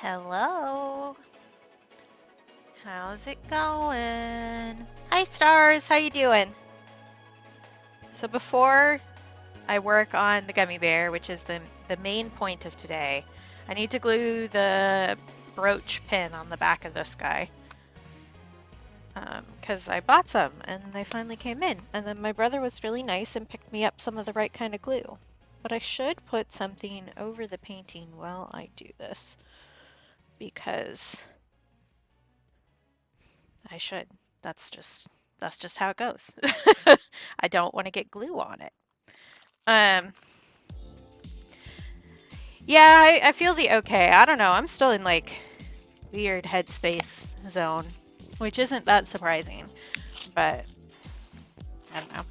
Hello. How's it going? Hi Stars, how you doing? So before I work on the gummy bear, which is the main point of today, I need to glue the brooch pin on the back of this guy. Because I bought some and they finally came in. And then my brother was really nice and picked me up some of the right kind of glue. But I should put something over the painting while I do this. Because I should. That's just how it goes. I don't want to get glue on it. Um, yeah, I feel the okay. I don't know. I'm still in like weird headspace zone, which isn't that surprising, but I don't know.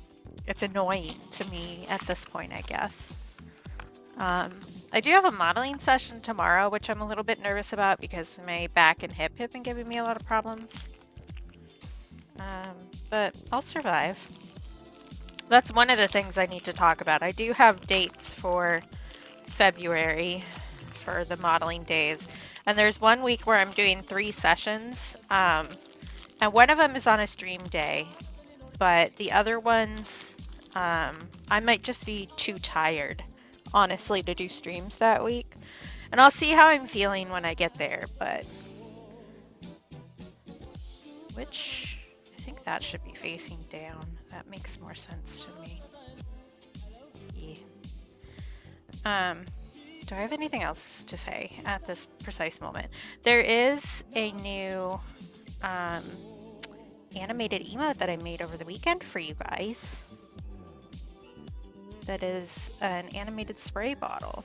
It's annoying to me at this point, I guess. Um, I do have a modeling session tomorrow, which I'm a little bit nervous about because my back and hip have been giving me a lot of problems. But I'll survive. That's one of the things I need to talk about. I do have dates for February for the modeling days. And there's one week where I'm doing 3 sessions. And one of them is on a stream day. But the other ones, I might just be too tired, honestly, to do streams that week. And I'll see how I'm feeling when I get there. But which, I think that should be facing down. That makes more sense to me. Yeah. Do I have anything else to say at this precise moment? There is a new animated emote that I made over the weekend for you guys. That is an animated spray bottle.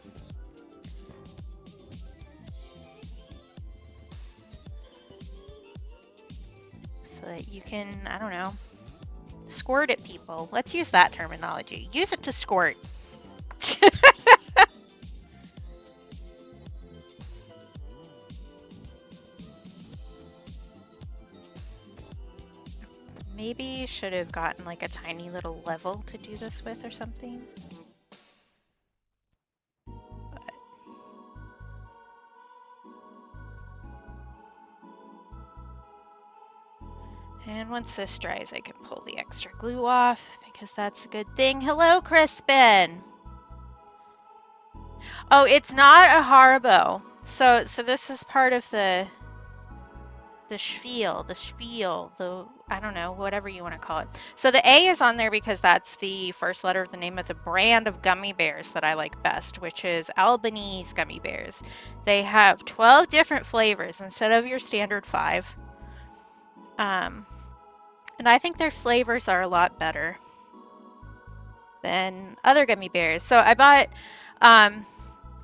So that you can, I don't know, squirt at people. Let's use that terminology. Use it to squirt. Maybe should have gotten like a tiny little level to do this with or something. But and once this dries, I can pull the extra glue off because that's a good thing. Hello, Crispin. Oh, it's not a Haribo. So this is part of the spiel, the I don't know, whatever you want to call it. So the A is on there because that's the first letter of the name of the brand of gummy bears that I like best, which is Albanese gummy bears. They have 12 different flavors instead of your standard 5. And I think their flavors are a lot better than other gummy bears. So I bought,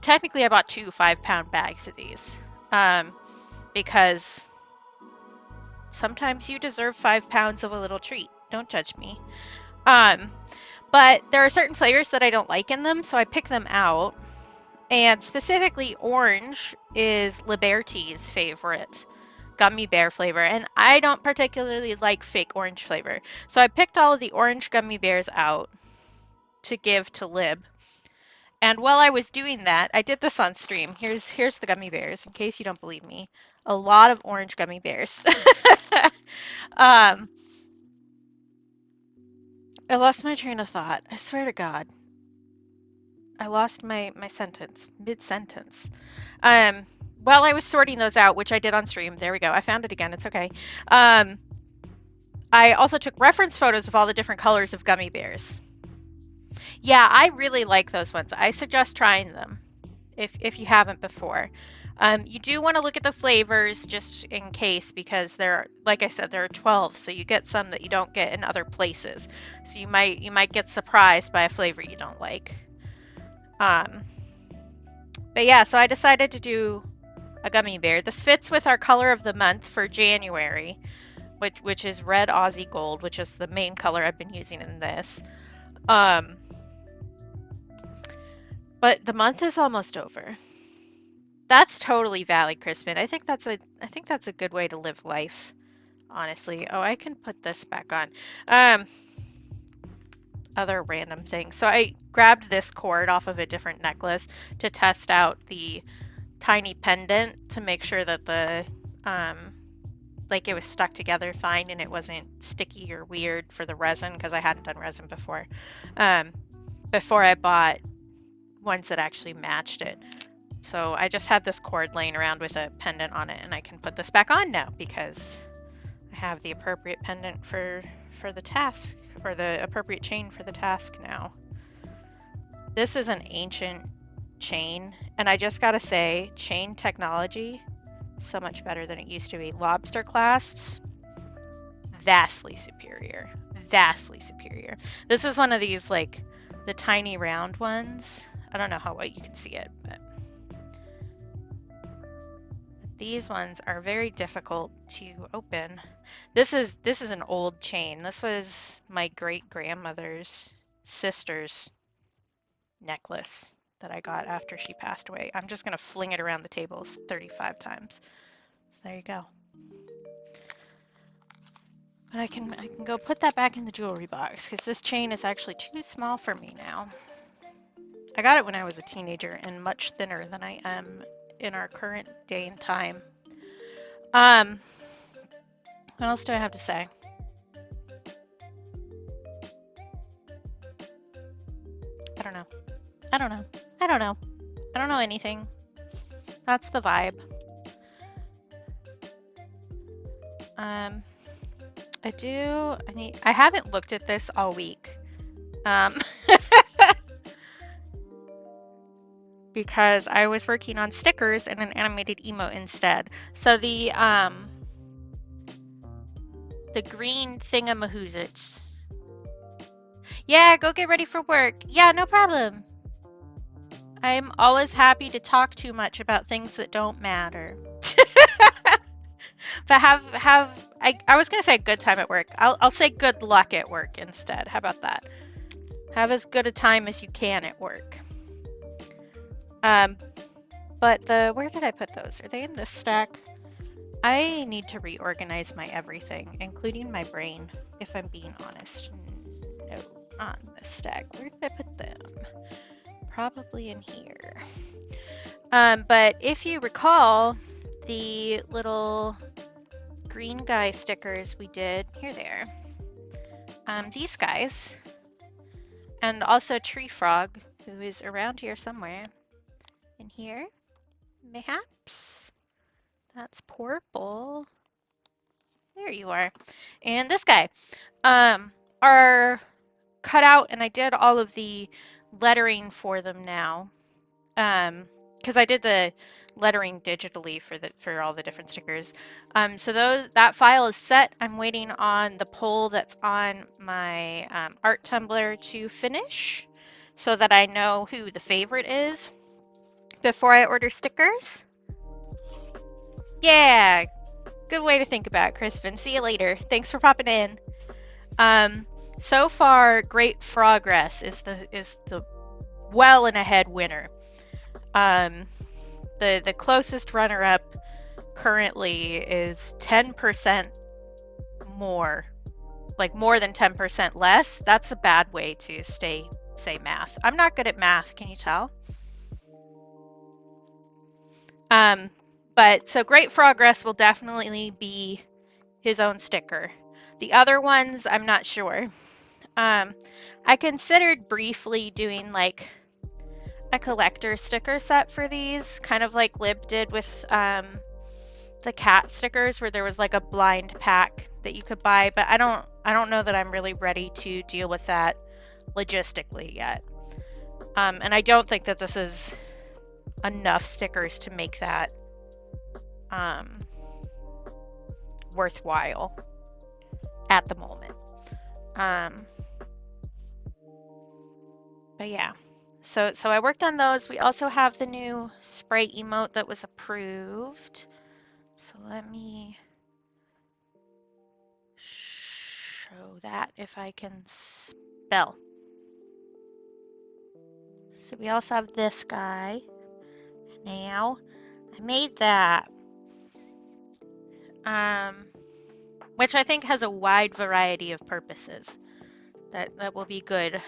technically I bought 2 5-pound bags of these because sometimes you deserve 5 pounds of a little treat. Don't judge me. But there are certain flavors that I don't like in them, so I pick them out. And specifically orange is Liberty's favorite gummy bear flavor, and I don't particularly like fake orange flavor. So I picked all of the orange gummy bears out to give to Lib. And while I was doing that, I did this on stream. Here's the gummy bears, in case you don't believe me. A lot of orange gummy bears. I lost my train of thought. I swear to God. I lost my sentence, mid-sentence. While I was sorting those out, which I did on stream, there we go. I found it again. It's okay. I also took reference photos of all the different colors of gummy bears. Yeah, I really like those ones. I suggest trying them if you haven't before. You do want to look at the flavors just in case because there, like I said, there are 12, so you get some that you don't get in other places. So you might get surprised by a flavor you don't like. But yeah, so I decided to do a gummy bear. This fits with our color of the month for January, which is red Aussie gold, which is the main color I've been using in this. But the month is almost over. That's totally valid, Crispin. I think that's a good way to live life, honestly. Oh, I can put this back on. Other random things. So I grabbed this cord off of a different necklace to test out the tiny pendant to make sure that the like it was stuck together fine and it wasn't sticky or weird for the resin, because I hadn't done resin before. Before I bought ones that actually matched it. So I just had this cord laying around with a pendant on it, and I can put this back on now because I have the appropriate pendant for the task, or the appropriate chain for the task now. This is an ancient chain, and I just gotta say, chain technology, so much better than it used to be. Lobster clasps, vastly superior. Vastly superior. This is one of these, like, the tiny round ones. I don't know how well you can see it, but these ones are very difficult to open. This is an old chain. This was my great-grandmother's sister's necklace that I got after she passed away. I'm just gonna fling it around the table 35 times. So there you go. But I can go put that back in the jewelry box because this chain is actually too small for me now. I got it when I was a teenager and much thinner than I am in our current day and time. What else do I have to say? I don't know. I don't know. I don't know. I don't know anything. That's the vibe. I haven't looked at this all week. Because I was working on stickers and an animated emote instead. So the green thingamahoozits. Yeah, go get ready for work. Yeah, no problem. I'm always happy to talk too much about things that don't matter. But I was gonna say good time at work. I'll say good luck at work instead. How about that? Have as good a time as you can at work. But where did I put those? Are they in this stack? I need to reorganize my everything, including my brain, if I'm being honest. No, on this stack. Where did I put them? Probably in here. But if you recall, the little green guy stickers we did, here they are. These guys, and also Tree Frog, who is around here somewhere. In here, mayhaps. That's purple. There you are. And this guy are cut out, and I did all of the lettering for them now. Because I did the lettering digitally for all the different stickers. So that file is set. I'm waiting on the poll that's on my art Tumblr to finish so that I know who the favorite is before I order stickers. Yeah, good way to think about it, Crispin. See you later. Thanks for popping in. So far, Great Progress is the well and ahead winner. The closest runner-up currently is 10% more, like more than 10% less. That's a bad way to say math. I'm not good at math, can you tell? But so Great Progress will definitely be his own sticker. The other ones, I'm not sure. I considered briefly doing like a collector sticker set for these, kind of like Lib did with the cat stickers, where there was like a blind pack that you could buy, but I don't know that I'm really ready to deal with that logistically yet. And I don't think that this is enough stickers to make that worthwhile at the moment. But yeah, so I worked on those. We also have the new spray emote that was approved. So let me show that if I can spell. So we also have this guy. Now, I made that. Which I think has a wide variety of purposes that will be good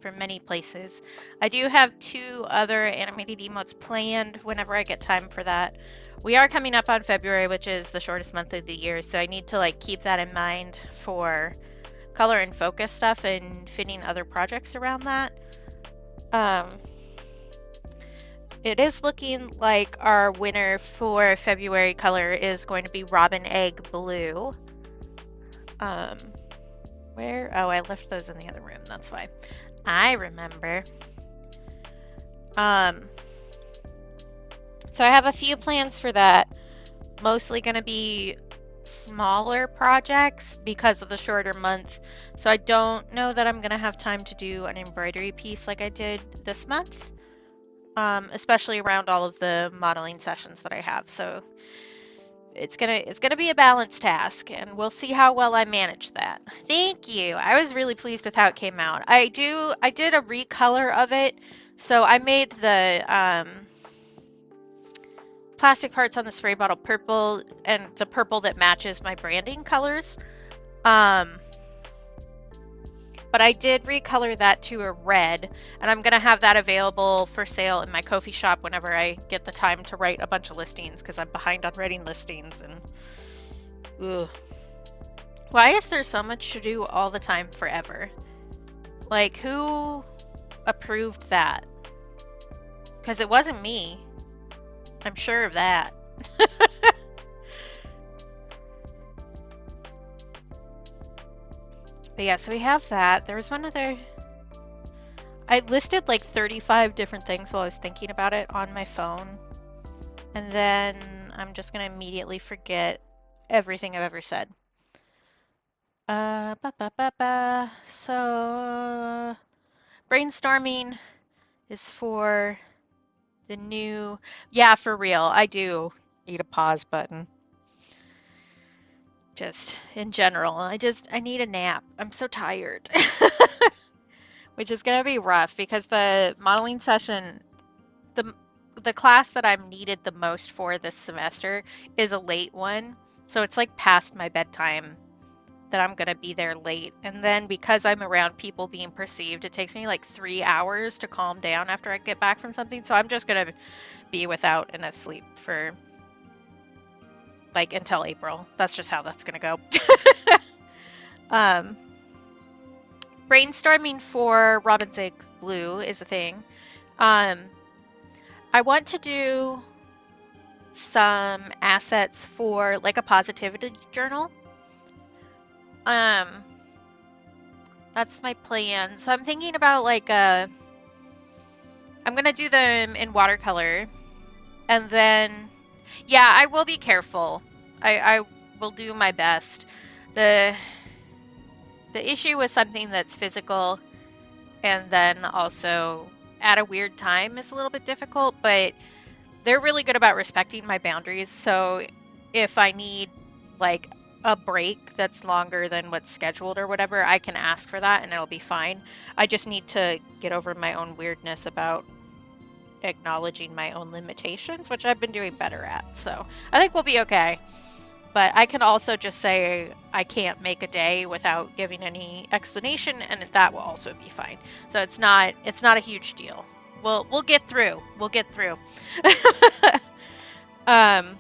from many places. I do have 2 other animated emotes planned whenever I get time for that. We are coming up on February, which is the shortest month of the year, so I need to like keep that in mind for color and focus stuff and fitting other projects around that. It is looking like our winner for February color is going to be Robin Egg Blue. Where? Oh, I left those in the other room. That's why. I remember. So I have a few plans for that. Mostly going to be smaller projects because of the shorter month. So I don't know that I'm going to have time to do an embroidery piece like I did this month. Especially around all of the modeling sessions that I have. So it's gonna be a balanced task, and we'll see how well I manage that. Thank you. I was really pleased with how it came out. I did a recolor of it, so I made the plastic parts on the spray bottle purple and the purple that matches my branding colors. But I did recolor that to a red, and I'm going to have that available for sale in my Ko-fi shop whenever I get the time to write a bunch of listings, because I'm behind on writing listings. And ugh. Why is there so much to do all the time forever? Like, who approved that? Because it wasn't me. I'm sure of that. But yeah, so we have that. There was one other... I listed like 35 different things while I was thinking about it on my phone. And then I'm just going to immediately forget everything I've ever said. So, brainstorming is for the new... Yeah, for real. I do need a pause button. Just in general. I need a nap. I'm so tired. Which is going to be rough because the modeling session, the class that I'm needed the most for this semester is a late one. So it's like past my bedtime that I'm going to be there late. And then because I'm around people being perceived, it takes me like 3 hours to calm down after I get back from something. So I'm just going to be without enough sleep for like until April. That's just how that's going to go. Brainstorming for Robin's Egg Blue is a thing. I want to do some assets for like a positivity journal. That's my plan. So I'm thinking about like I'm gonna do them in watercolor, and then yeah, I will be careful. I will do my best. The issue with something that's physical and then also at a weird time is a little bit difficult, but they're really good about respecting my boundaries. So if I need like a break that's longer than what's scheduled or whatever, I can ask for that and it'll be fine. I just need to get over my own weirdness about acknowledging my own limitations, which I've been doing better at. So I think we'll be okay. But I can also just say I can't make a day without giving any explanation, and that will also be fine. So it's not a huge deal. We'll get through. We'll get through. But I'm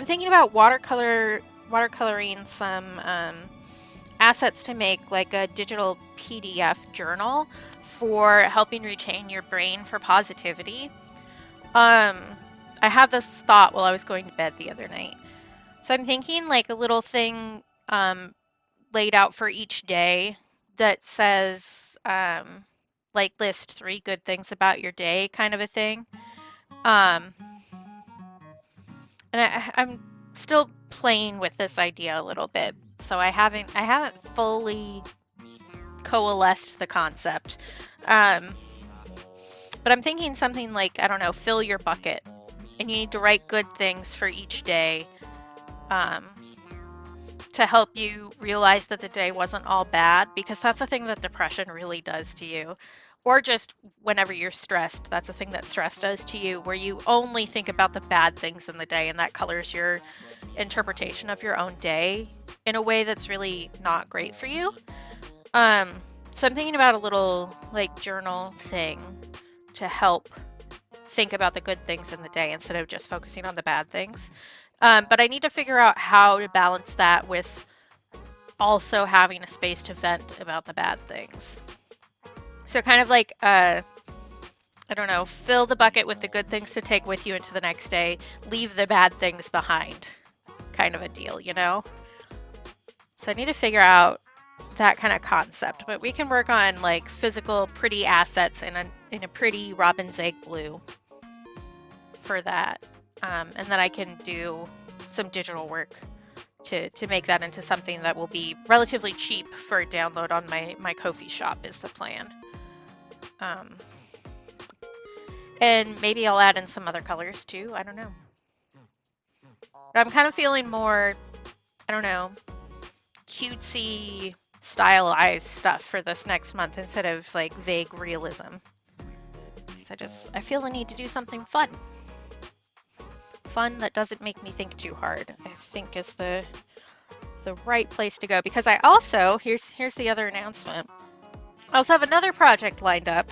thinking about watercoloring some assets to make like a digital PDF journal for helping retrain your brain for positivity. I had this thought while I was going to bed the other night. So I'm thinking like a little thing laid out for each day that says like list 3 good things about your day kind of a thing. And I'm still playing with this idea a little bit. So I haven't fully coalesced the concept. But I'm thinking something like, I don't know, fill your bucket. And you need to write good things for each day. To help you realize that the day wasn't all bad, because that's the thing that depression really does to you. Or just whenever you're stressed, that's the thing that stress does to you, where you only think about the bad things in the day, and that colors your interpretation of your own day in a way that's really not great for you. So I'm thinking about a little like journal thing to help think about the good things in the day instead of just focusing on the bad things. But I need to figure out how to balance that with also having a space to vent about the bad things. So kind of like I don't know, fill the bucket with the good things to take with you into the next day, leave the bad things behind, kind of a deal, you know? So I need to figure out that kind of concept, but we can work on like physical pretty assets in a pretty robin's egg blue for that. And then I can do some digital work to make that into something that will be relatively cheap for download on my Ko-fi shop is the plan. And maybe I'll add in some other colors too. I don't know. But I'm kind of feeling more, I don't know, cutesy, stylized stuff for this next month instead of like vague realism. I feel the need to do something fun. Fun that doesn't make me think too hard, I think is the right place to go. Because I also, here's the other announcement. I also have another project lined up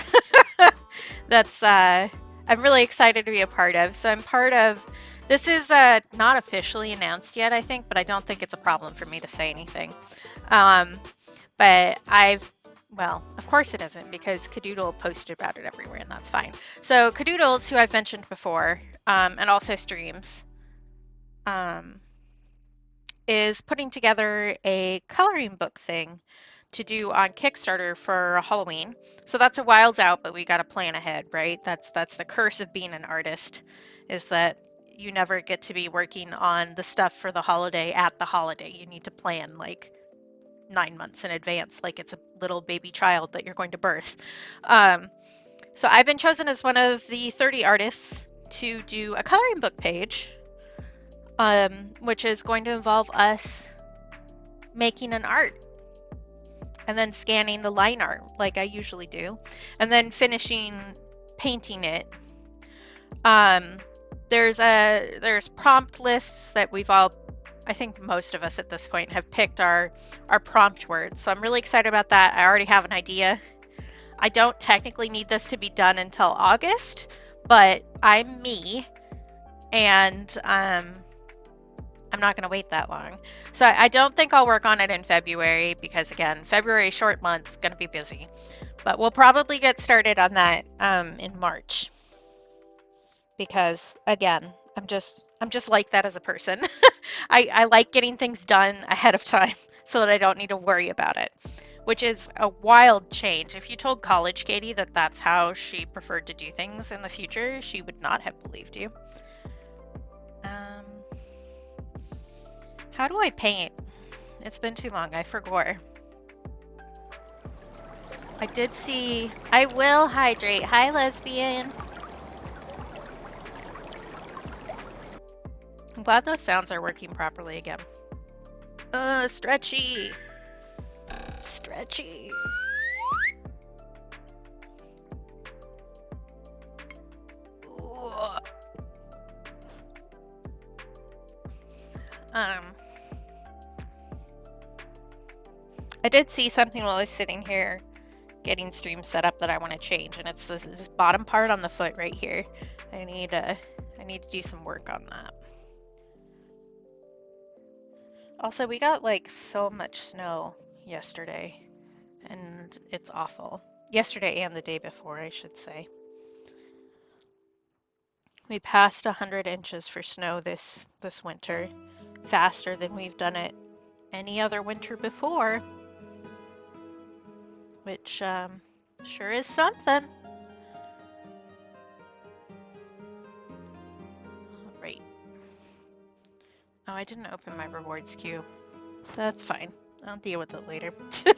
that's I'm really excited to be a part of. So I'm part of, this is not officially announced yet, I think, but I don't think it's a problem for me to say anything. But well, of course it isn't, because Cadoodle posted about it everywhere, and that's fine. So Cadoodles, who I've mentioned before, and also Streams, is putting together a coloring book thing to do on Kickstarter for Halloween. So that's a whiles out, but we got to plan ahead, right? That's the curse of being an artist, is that you never get to be working on the stuff for the holiday at the holiday. You need to plan like 9 months in advance, like it's a little baby child that you're going to birth. So I've been chosen as one of the 30 artists to do a coloring book page, which is going to involve us making an art and then scanning the line art like I usually do, and then finishing painting it. There's prompt lists that we've all, I think most of us at this point have picked our prompt words. So I'm really excited about that. I already have an idea. I don't technically need this to be done until August, but I'm me, and I'm not going to wait that long. So I don't think I'll work on it in February because, again, February short month, going to be busy. But we'll probably get started on that in March. Because, again, I'm just like that as a person. I like getting things done ahead of time so that I don't need to worry about it, which is a wild change. If you told college Katie that that's how she preferred to do things in the future, she would not have believed you. How do I paint? It's been too long, I forgot. I did see, I will hydrate. Hi, lesbian. I'm glad those sounds are working properly again. Stretchy. Stretchy. Ooh. I did see something while I was sitting here getting stream set up that I want to change, and it's this bottom part on the foot right here. I need to do some work on that. Also, we got like so much snow yesterday, and it's awful. Yesterday and the day before, I should say. We passed 100 inches for snow this winter, faster than we've done it any other winter before, which sure is something. All right. Oh, I didn't open my rewards queue. That's fine. I'll deal with it later. I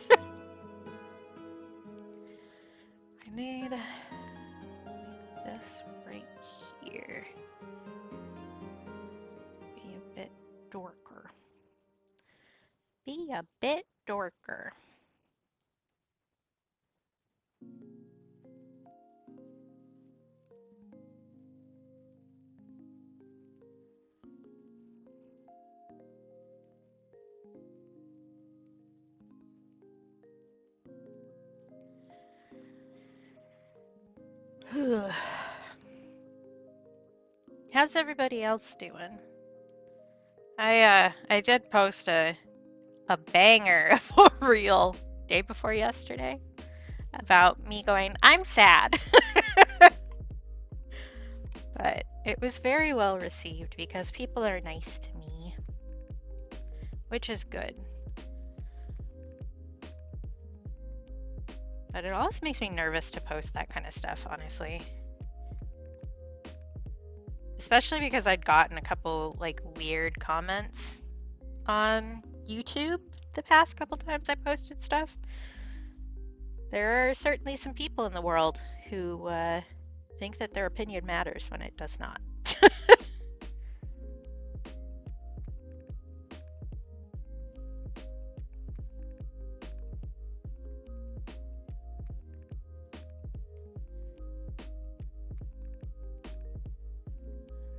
need this right here. Be a bit dorker. Be a bit dorker. How's everybody else doing? I did post a banger of a reel day before yesterday about me going, I'm sad. But it was very well received because people are nice to me, which is good. But it always makes me nervous to post that kind of stuff, honestly. Especially because I'd gotten a couple like weird comments on YouTube the past couple times I posted stuff. There are certainly some people in the world who think that their opinion matters when it does not.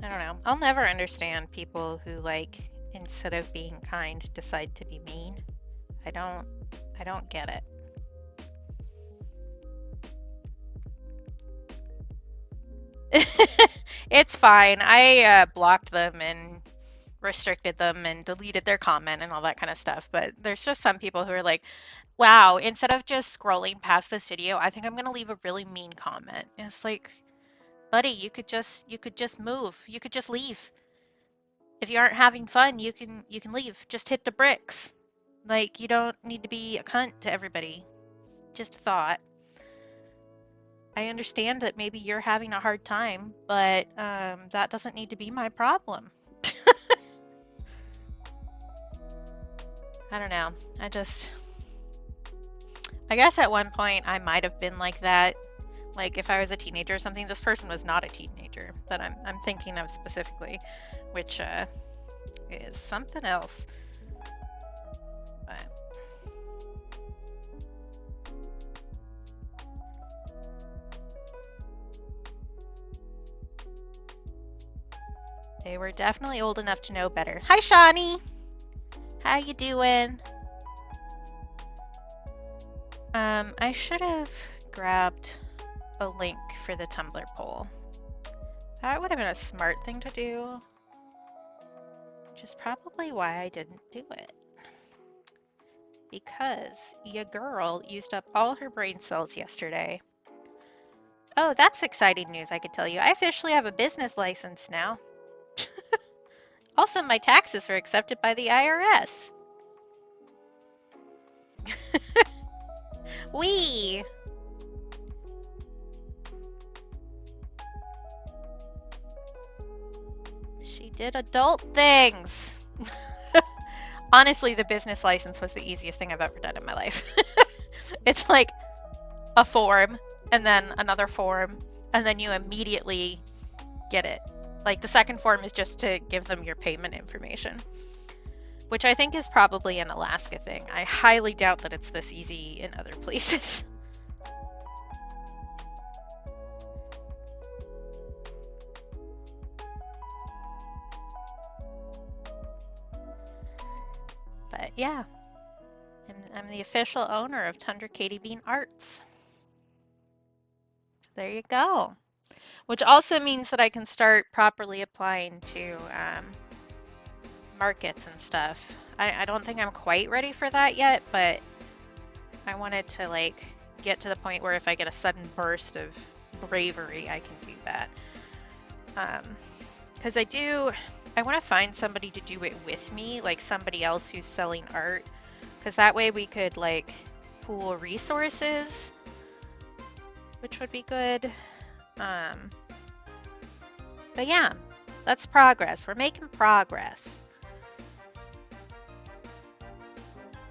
I don't know. I'll never understand people who like instead of being kind decide to be mean. I don't get it. It's fine. I blocked them and restricted them and deleted their comment and all that kind of stuff. But there's just some people who are like, wow, instead of just scrolling past this video, I think I'm gonna leave a really mean comment. And it's like, buddy, you could just move. You could just leave. If you aren't having fun, you can leave. Just hit the bricks. Like, you don't need to be a cunt to everybody. Just a thought. I understand that maybe you're having a hard time, but that doesn't need to be my problem. I don't know. I guess at one point I might have been like that. Like if I was a teenager or something. This person was not a teenager that I'm thinking of specifically, which is something else. But they were definitely old enough to know better. Hi, Shawnee. How you doing? I should have grabbed a link for the Tumblr poll. That would have been a smart thing to do, which is probably why I didn't do it. Because your girl used up all her brain cells yesterday. Oh, that's exciting news, I could tell you. I officially have a business license now. Also, my taxes are accepted by the IRS. Wee! She did adult things. Honestly, the business license was the easiest thing I've ever done in my life. It's like a form, and then another form, and then you immediately get it. Like the second form is just to give them your payment information, which I think is probably an Alaska thing. I highly doubt that it's this easy in other places. But yeah, I'm the official owner of Tundra Katie Bean Arts. There you go. Which also means that I can start properly applying to markets and stuff. I don't think I'm quite ready for that yet, but I wanted to like get to the point where if I get a sudden burst of bravery, I can do that. Because I want to find somebody to do it with me, like somebody else who's selling art, because that way we could like pool resources, which would be good. But yeah, that's progress. We're making progress.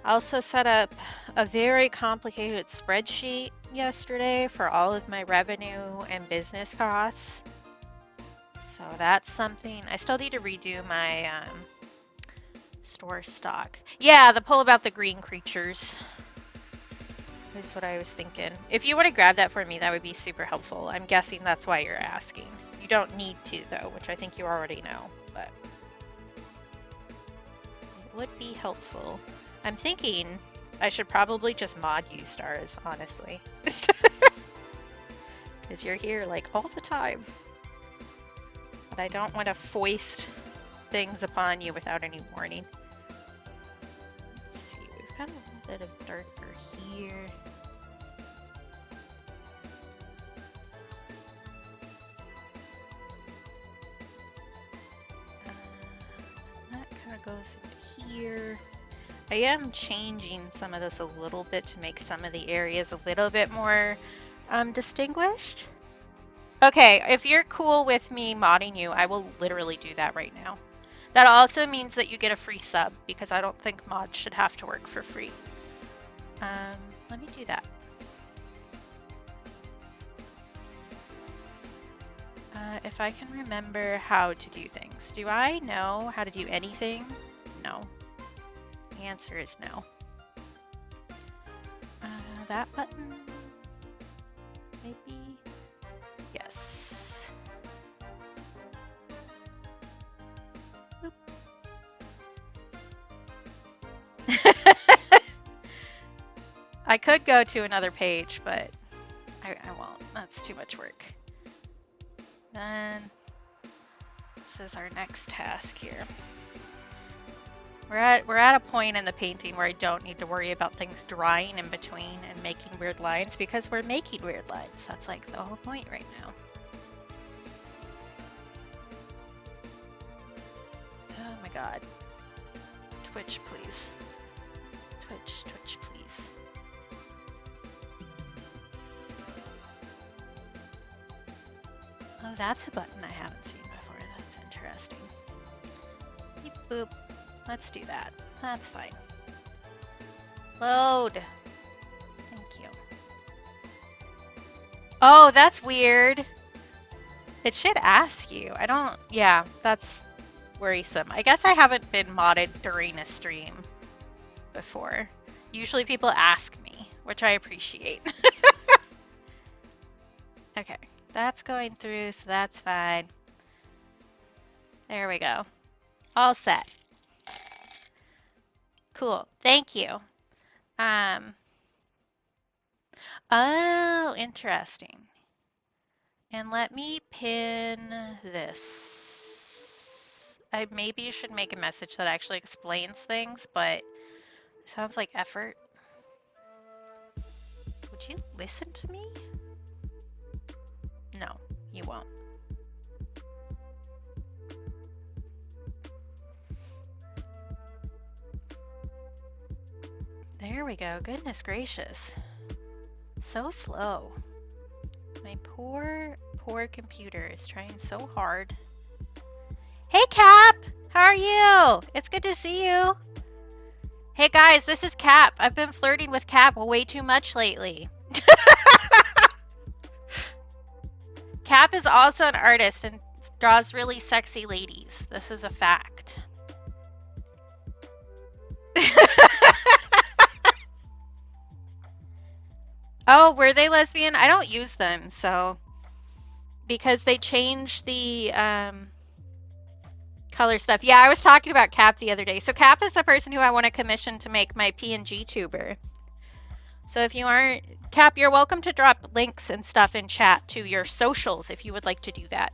I also set up a very complicated spreadsheet yesterday for all of my revenue and business costs. So that's something. I still need to redo my store stock. Yeah, the poll about the green creatures is what I was thinking. If you want to grab that for me, that would be super helpful. I'm guessing that's why you're asking. You don't need to, though, which I think you already know, but it would be helpful. I'm thinking I should probably just mod U-Stars, honestly. because you're here like all the time. But I don't want to foist things upon you without any warning. Let's see, we've got a little bit of darker here. That kind of goes into here. I am changing some of this a little bit to make some of the areas a little bit more distinguished. Okay, if you're cool with me modding you, I will literally do that right now. That also means that you get a free sub, because I don't think mods should have to work for free. Let me do that. If I can remember how to do things. Do I know how to do anything? No. The answer is no. That button? Maybe? Yes. Boop. I could go to another page, but I won't. That's too much work. Then this is our next task here. We're at a point in the painting where I don't need to worry about things drying in between and making weird lines, because we're making weird lines. That's like the whole point right now. Oh my god. Twitch, please. Twitch, Twitch, please. Oh, that's a button I haven't seen before. That's interesting. Beep boop. Let's do that. That's fine. Load. Thank you. Oh, that's weird. It should ask you. I don't... Yeah, that's worrisome. I guess I haven't been modded during a stream before. Usually people ask me, which I appreciate. Okay, that's going through, so that's fine. There we go. All set. Cool. Thank you. Oh, interesting. And let me pin this. I maybe should make a message that actually explains things, but it sounds like effort. Would you listen to me? No, you won't. There we go. Goodness gracious. So slow. My poor, poor computer is trying so hard. Hey, Cap! How are you? It's good to see you. Hey, guys, this is Cap. I've been flirting with Cap way too much lately. Cap is also an artist and draws really sexy ladies. This is a fact. Oh, were they lesbian? I don't use them, so... Because they changed the color stuff. Yeah, I was talking about Cap the other day. So Cap is the person who I want to commission to make my PNG tuber. So if you aren't... Cap, you're welcome to drop links and stuff in chat to your socials if you would like to do that.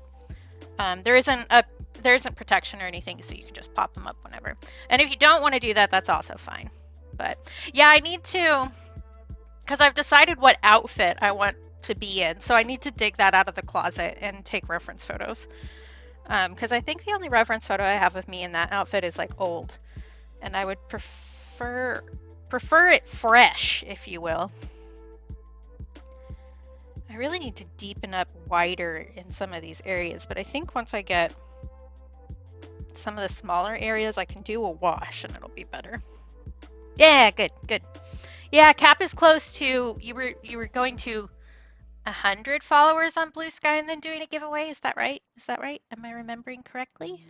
There isn't protection or anything, so you can just pop them up whenever. And if you don't want to do that, that's also fine. But yeah, I need to... Because I've decided what outfit I want to be in, so I need to dig that out of the closet and take reference photos. Because I think the only reference photo I have of me in that outfit is like old, and I would prefer it fresh, if you will. I really need to deepen up wider in some of these areas, but I think once I get some of the smaller areas, I can do a wash and it'll be better. Yeah, good, good. Yeah, Cap is close to, you were going to 100 followers on Blue Sky and then doing a giveaway. Is that right? Is that right? Am I remembering correctly?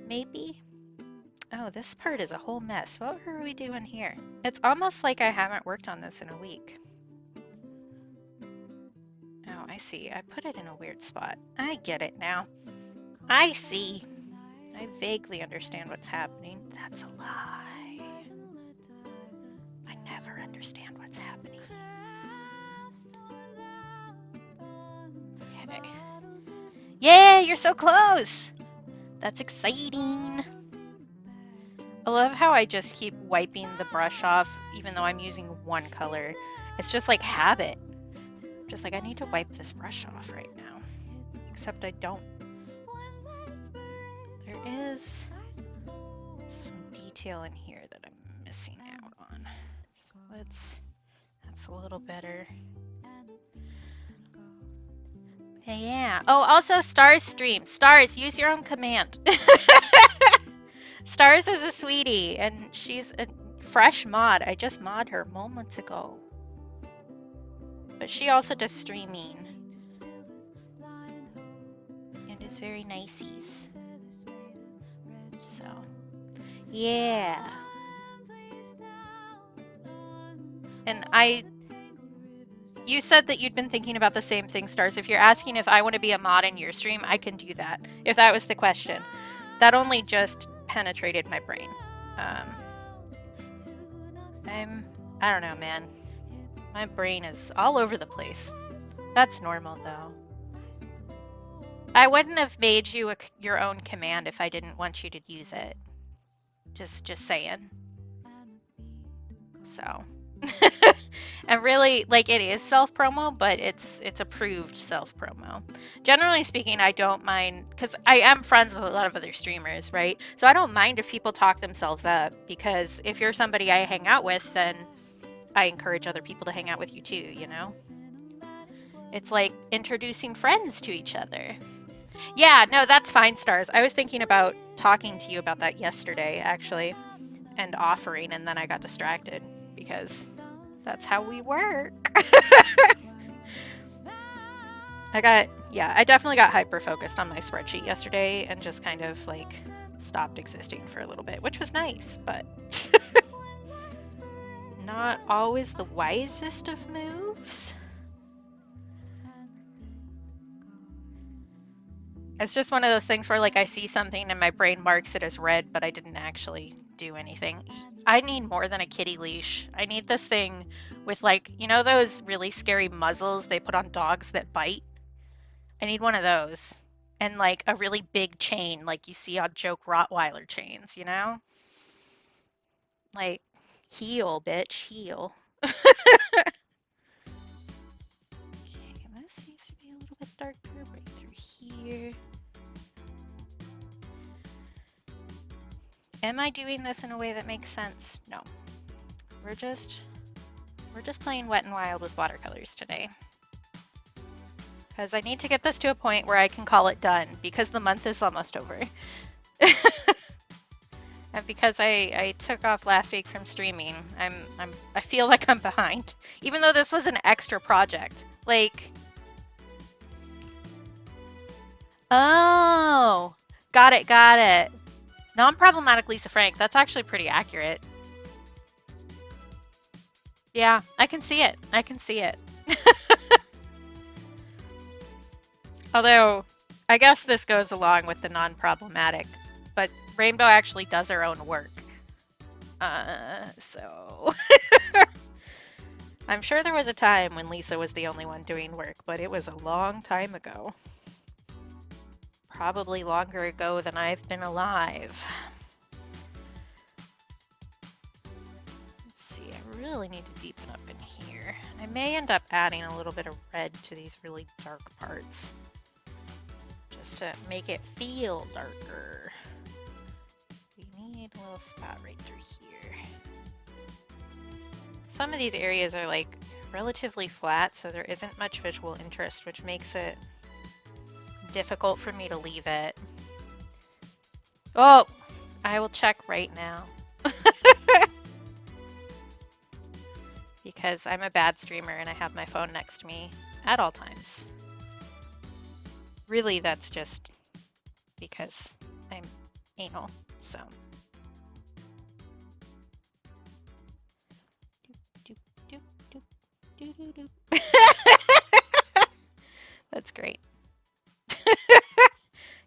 Maybe? Oh, this part is a whole mess. What are we doing here? It's almost like I haven't worked on this in a week. Oh, I see. I put it in a weird spot. I get it now. I see. I vaguely understand what's happening. That's a lie. I never understand what's happening. you're so close. That's exciting. I love how I just keep wiping the brush off even though I'm using one color. It's just like habit. Just like I need to wipe this brush off right now. Except I don't. There is some detail in here that I'm missing out on. So that's a little better. Yeah. Oh, also Stars stream. Stars, use your own command. Stars is a sweetie, and she's a fresh mod. I just mod her moments ago. But she also does streaming. And is very niceies. So, yeah. And you said that you'd been thinking about the same thing, Stars. If you're asking if I want to be a mod in your stream, I can do that. If that was the question. That only just penetrated my brain. I don't know, man. My brain is all over the place. That's normal, though. I wouldn't have made you your own command if I didn't want you to use it. Just saying. So. And really, like, it is self-promo, but it's approved self-promo. Generally speaking, I don't mind, because I am friends with a lot of other streamers, right? So I don't mind if people talk themselves up, because if you're somebody I hang out with, then I encourage other people to hang out with you too, you know? It's like introducing friends to each other. Yeah, no, that's fine, Stars. I was thinking about talking to you about that yesterday, actually, and offering, and then I got distracted, because that's how we work. I definitely got hyper-focused on my spreadsheet yesterday and just kind of like stopped existing for a little bit, which was nice, but not always the wisest of moves. It's just one of those things where like I see something and my brain marks it as red, but I didn't actually do anything. I need more than a kitty leash. I need this thing with like, you know those really scary muzzles they put on dogs that bite? I need one of those. And like a really big chain like you see on joke Rottweiler chains, you know? Like, heal, bitch, heal. Okay, this needs to be a little bit darker right through here. Am I doing this in a way that makes sense? No. We're just playing Wet and Wild with watercolors today. Because I need to get this to a point where I can call it done, because the month is almost over. And because I took off last week from streaming, I feel like I'm behind. Even though this was an extra project. Like, oh, got it. Non-problematic Lisa Frank. That's actually pretty accurate. Yeah, I can see it. Although, I guess this goes along with the non-problematic, but Rainbow actually does her own work. So... I'm sure there was a time when Lisa was the only one doing work, but it was a long time ago. Probably longer ago than I've been alive. Let's see, I really need to deepen up in here. I may end up adding a little bit of red to these really dark parts. Just to make it feel darker. We need a little spot right through here. Some of these areas are like relatively flat, so there isn't much visual interest, which makes it difficult for me to leave it. Oh, I will check right now. Because I'm a bad streamer and I have my phone next to me at all times. Really, that's just because I'm anal, so. That's great.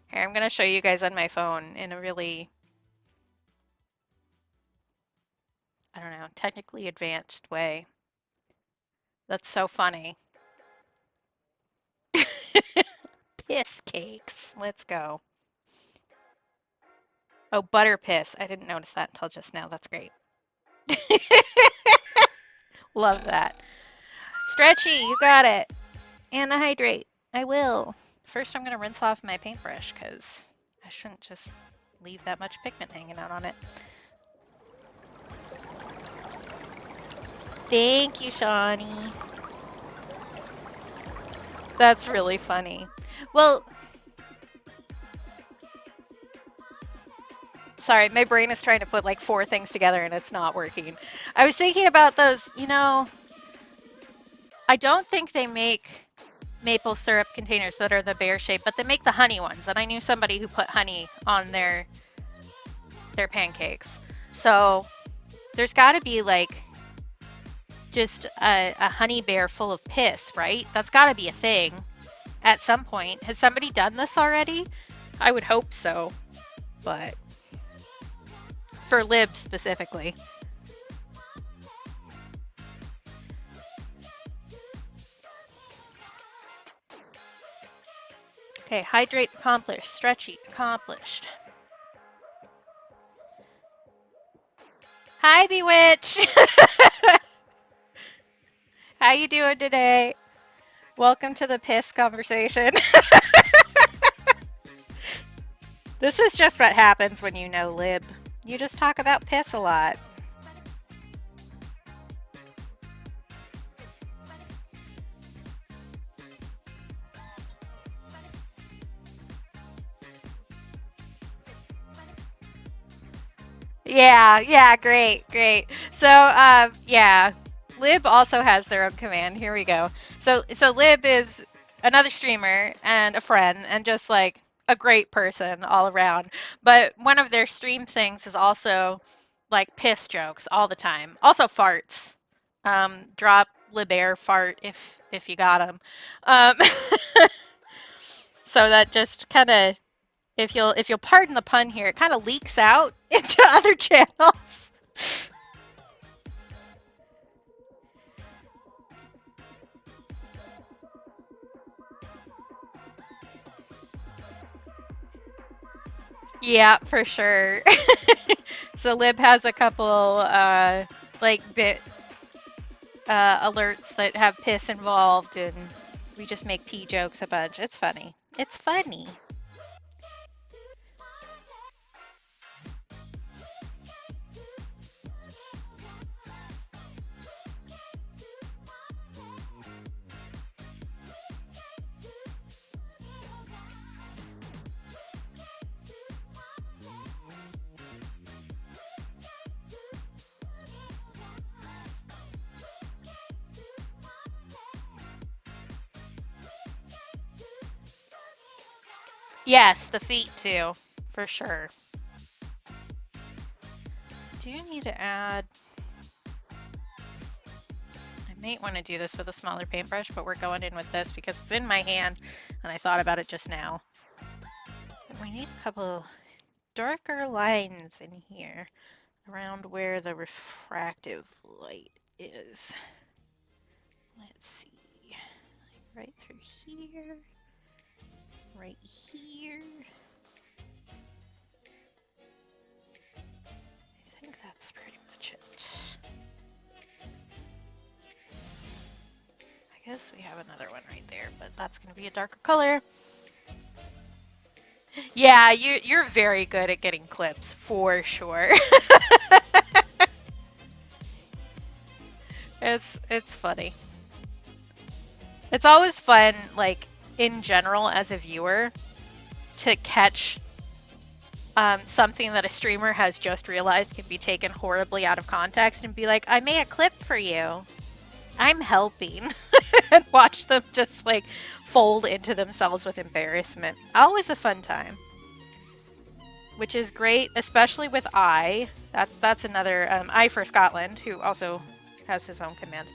Here, I'm gonna show you guys on my phone in a really, I don't know, technically advanced way. That's so funny. Piss cakes. Let's go. Oh, butter piss. I didn't notice that until just now. That's great. Love that. Stretchy, you got it. And hydrate. I will. First, I'm going to rinse off my paintbrush because I shouldn't just leave that much pigment hanging out on it. Thank you, Shawnee. That's really funny. Well, sorry, my brain is trying to put like 4 things together and it's not working. I was thinking about those, I don't think they make maple syrup containers that are the bear shape, but they make the honey ones. And I knew somebody who put honey on their pancakes. So there's got to be like just a honey bear full of piss, right? That's got to be a thing at some point. Has somebody done this already? I would hope so, but for Lib specifically. Okay, hydrate accomplished, stretchy accomplished. Hi, Bewitch! How you doing today? Welcome to the piss conversation. This is just what happens when you know Lib. You just talk about piss a lot. Yeah, great. So, yeah, Lib also has their own command. Here we go. So Lib is another streamer and a friend and just like a great person all around. But one of their stream things is also like piss jokes all the time. Also farts. Drop Lib air fart if you got them. Um, so that just kind of, if you'll pardon the pun here, it kind of leaks out into other channels. Yeah, for sure. So Lib has a couple like bit alerts that have piss involved, and we just make pee jokes a bunch. It's funny. It's funny. Yes, the feet too, for sure. Do you need to add? I might want to do this with a smaller paintbrush, but we're going in with this because it's in my hand and I thought about it just now. And we need a couple darker lines in here around where the refractive light is. Let's see. Right through here. Right here. I think that's pretty much it. I guess we have another one right there, but that's going to be a darker color. Yeah, you're very good at getting clips, for sure. It's funny. It's always fun, like, in general, as a viewer, to catch something that a streamer has just realized can be taken horribly out of context and be like, I made a clip for you. I'm helping. And watch them just like fold into themselves with embarrassment. Always a fun time. Which is great, especially with I. That's another I for Scotland, who also has his own command.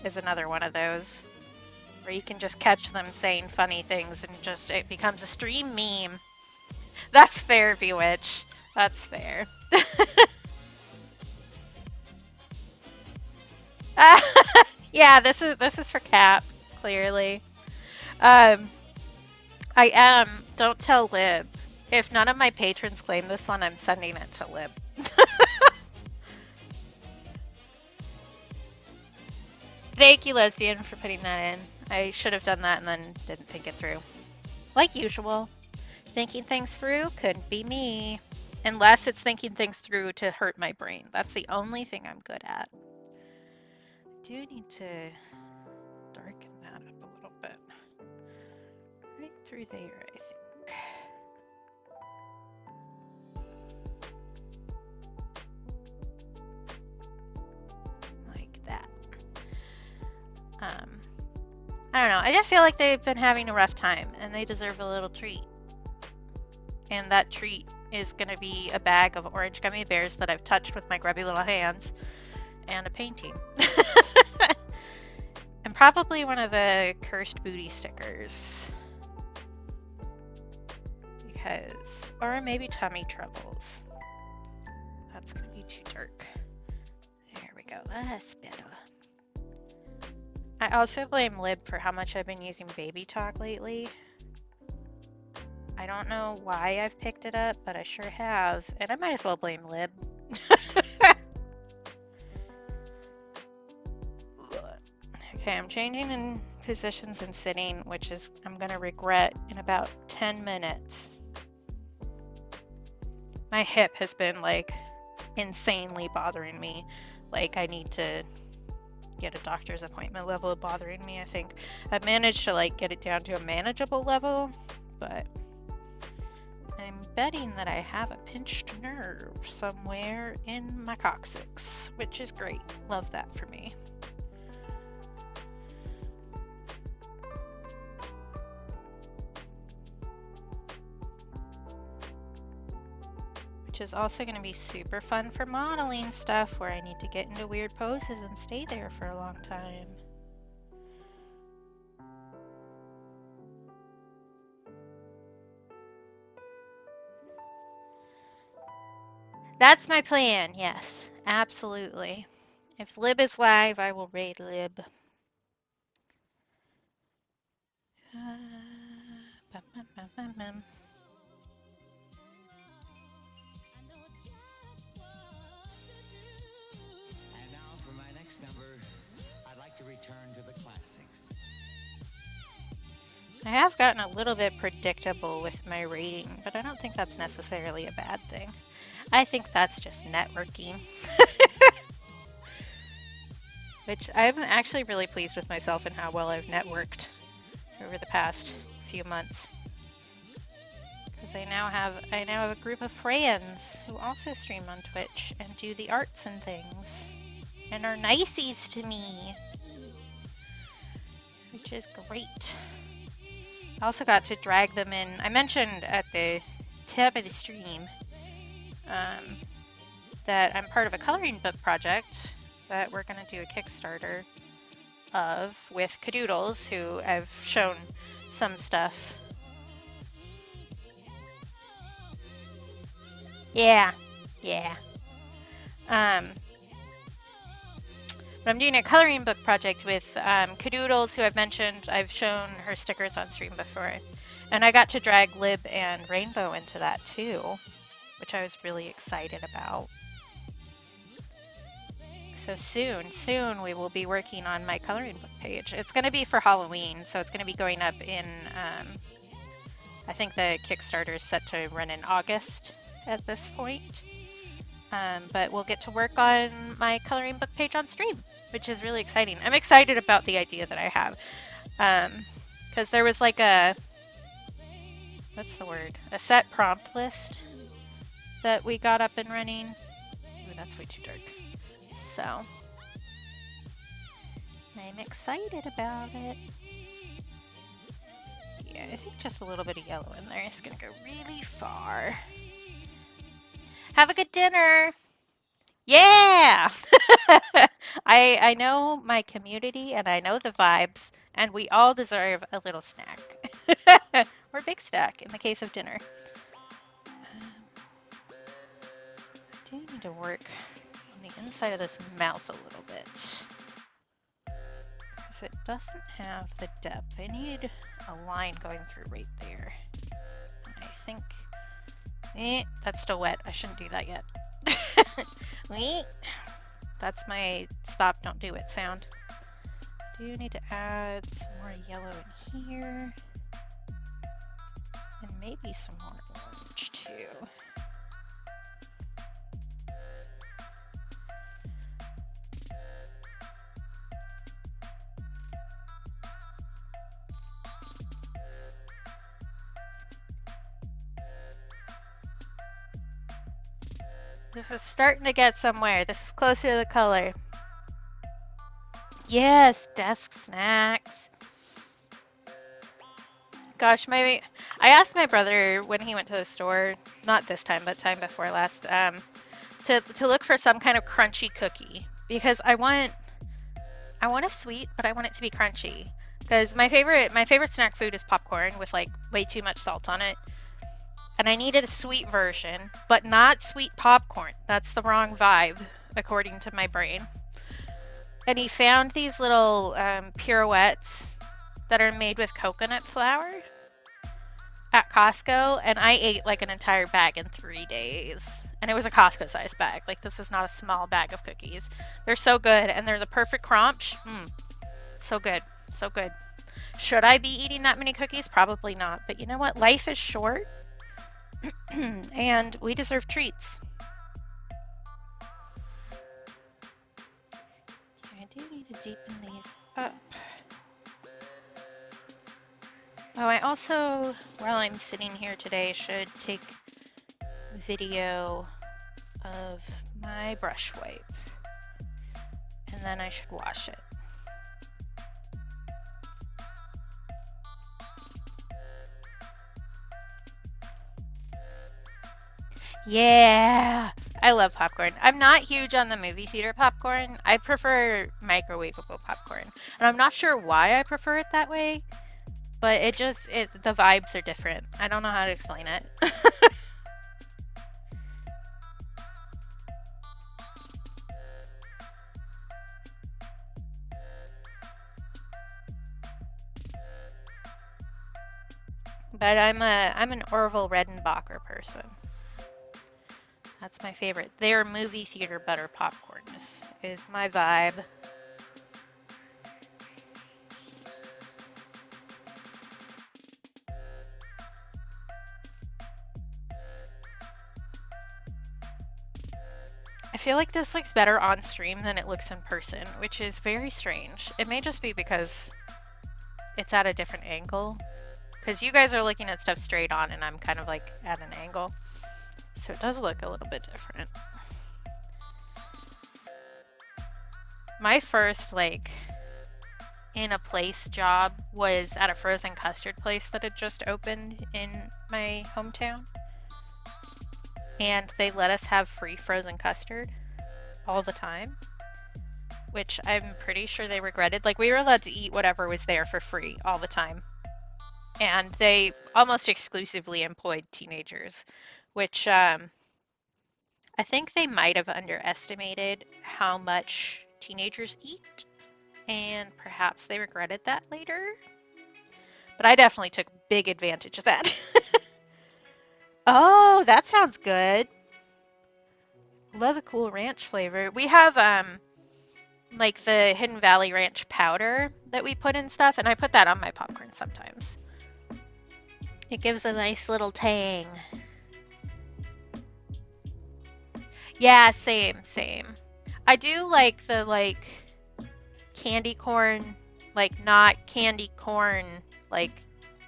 Is another one of those where you can just catch them saying funny things and just it becomes a stream meme. That's fair, Bewitch. That's fair. Yeah, this is for Cap, clearly. Um, I am. Don't tell Lib. If none of my patrons claim this one, I'm sending it to Lib. Thank you, Lesbian, for putting that in. I should have done that and then didn't think it through. Like usual, thinking things through couldn't be me. Unless it's thinking things through to hurt my brain. That's the only thing I'm good at. I do need to darken that up a little bit. Right through there, I think. Like that. I don't know. I just feel like they've been having a rough time and they deserve a little treat. And that treat is going to be a bag of orange gummy bears that I've touched with my grubby little hands and a painting. And probably one of the cursed booty stickers. Because, or maybe tummy troubles. That's going to be too dark. There we go. That's better. I also blame Lib for how much I've been using baby talk lately. I don't know why I've picked it up, but I sure have. And I might as well blame Lib. Okay, I'm changing in positions and sitting, which is I'm going to regret in about 10 minutes. My hip has been like insanely bothering me. Like I need to get a doctor's appointment level of bothering me. I think I've managed to like get it down to a manageable level, but I'm betting that I have a pinched nerve somewhere in my coccyx, which is great. Love that for me. Which is also going to be super fun for modeling stuff where I need to get into weird poses and stay there for a long time. That's my plan, yes, absolutely. If Lib is live, I will raid Lib. I have gotten a little bit predictable with my rating, but I don't think that's necessarily a bad thing. I think that's just networking. Which I'm actually really pleased with myself and how well I've networked over the past few months. Because I now have a group of friends who also stream on Twitch and do the arts and things. And are niceies to me. Which is great. I also got to drag them in. I mentioned at the tip of the stream that I'm part of a coloring book project that we're going to do a Kickstarter of with Cadoodles, who I've shown some stuff. Yeah. But I'm doing a coloring book project with Cadoodles, who I've mentioned. I've shown her stickers on stream before. And I got to drag Lib and Rainbow into that too, which I was really excited about. So soon we will be working on my coloring book page. It's going to be for Halloween, so it's going to be going up in, I think the Kickstarter is set to run in August at this point. But we'll get to work on my coloring book page on stream, which is really exciting. I'm excited about the idea that I have. Because there was like a, what's the word? A set prompt list that we got up and running. Ooh, that's way too dark. So, I'm excited about it. Yeah, I think just a little bit of yellow in there is going to go really far. Have a good dinner! Yeah! I know my community and I know the vibes, and we all deserve a little snack. Or big snack in the case of dinner. I do need to work on the inside of this mouth a little bit. Because it doesn't have the depth. I need a line going through right there. I think, that's still wet. I shouldn't do that yet. That's my stop, don't do it sound. Do need to add some more yellow in here. And maybe some more orange too. This is starting to get somewhere. This is closer to the color. Yes, desk snacks. Gosh, I asked my brother when he went to the store, not this time, but time before last, to look for some kind of crunchy cookie because I want a sweet, but I want it to be crunchy. Because my favorite snack food is popcorn with like way too much salt on it. And I needed a sweet version, but not sweet popcorn. That's the wrong vibe, according to my brain. And he found these little pirouettes that are made with coconut flour at Costco, and I ate like an entire bag in 3 days. And it was a Costco-sized bag. Like, this was not a small bag of cookies. They're so good, and they're the perfect crunch. So good. So good. Should I be eating that many cookies? Probably not. But you know what? Life is short. And we deserve treats. I do need to deepen these up. Oh, I also, while I'm sitting here today, should take video of my brush wipe. And then I should wash it. Yeah, I love popcorn. I'm not huge on the movie theater popcorn. I prefer microwavable popcorn. And I'm not sure why I prefer it that way, but the vibes are different. I don't know how to explain it. But I'm an Orville Redenbacher person. That's my favorite. Their movie theater butter popcorn is my vibe. I feel like this looks better on stream than it looks in person, which is very strange. It may just be because it's at a different angle. Because you guys are looking at stuff straight on and I'm kind of like at an angle. So it does look a little bit different. My first like in a place job was at a frozen custard place that had just opened in my hometown. And they let us have free frozen custard all the time, which I'm pretty sure they regretted. Like, we were allowed to eat whatever was there for free all the time. And they almost exclusively employed teenagers, which I think they might have underestimated how much teenagers eat, and perhaps they regretted that later. But I definitely took big advantage of that. Oh, that sounds good. Love a cool ranch flavor. We have like the Hidden Valley Ranch powder that we put in stuff, and I put that on my popcorn sometimes. It gives a nice little tang. Yeah, same. I do like the candy corn, like not candy corn like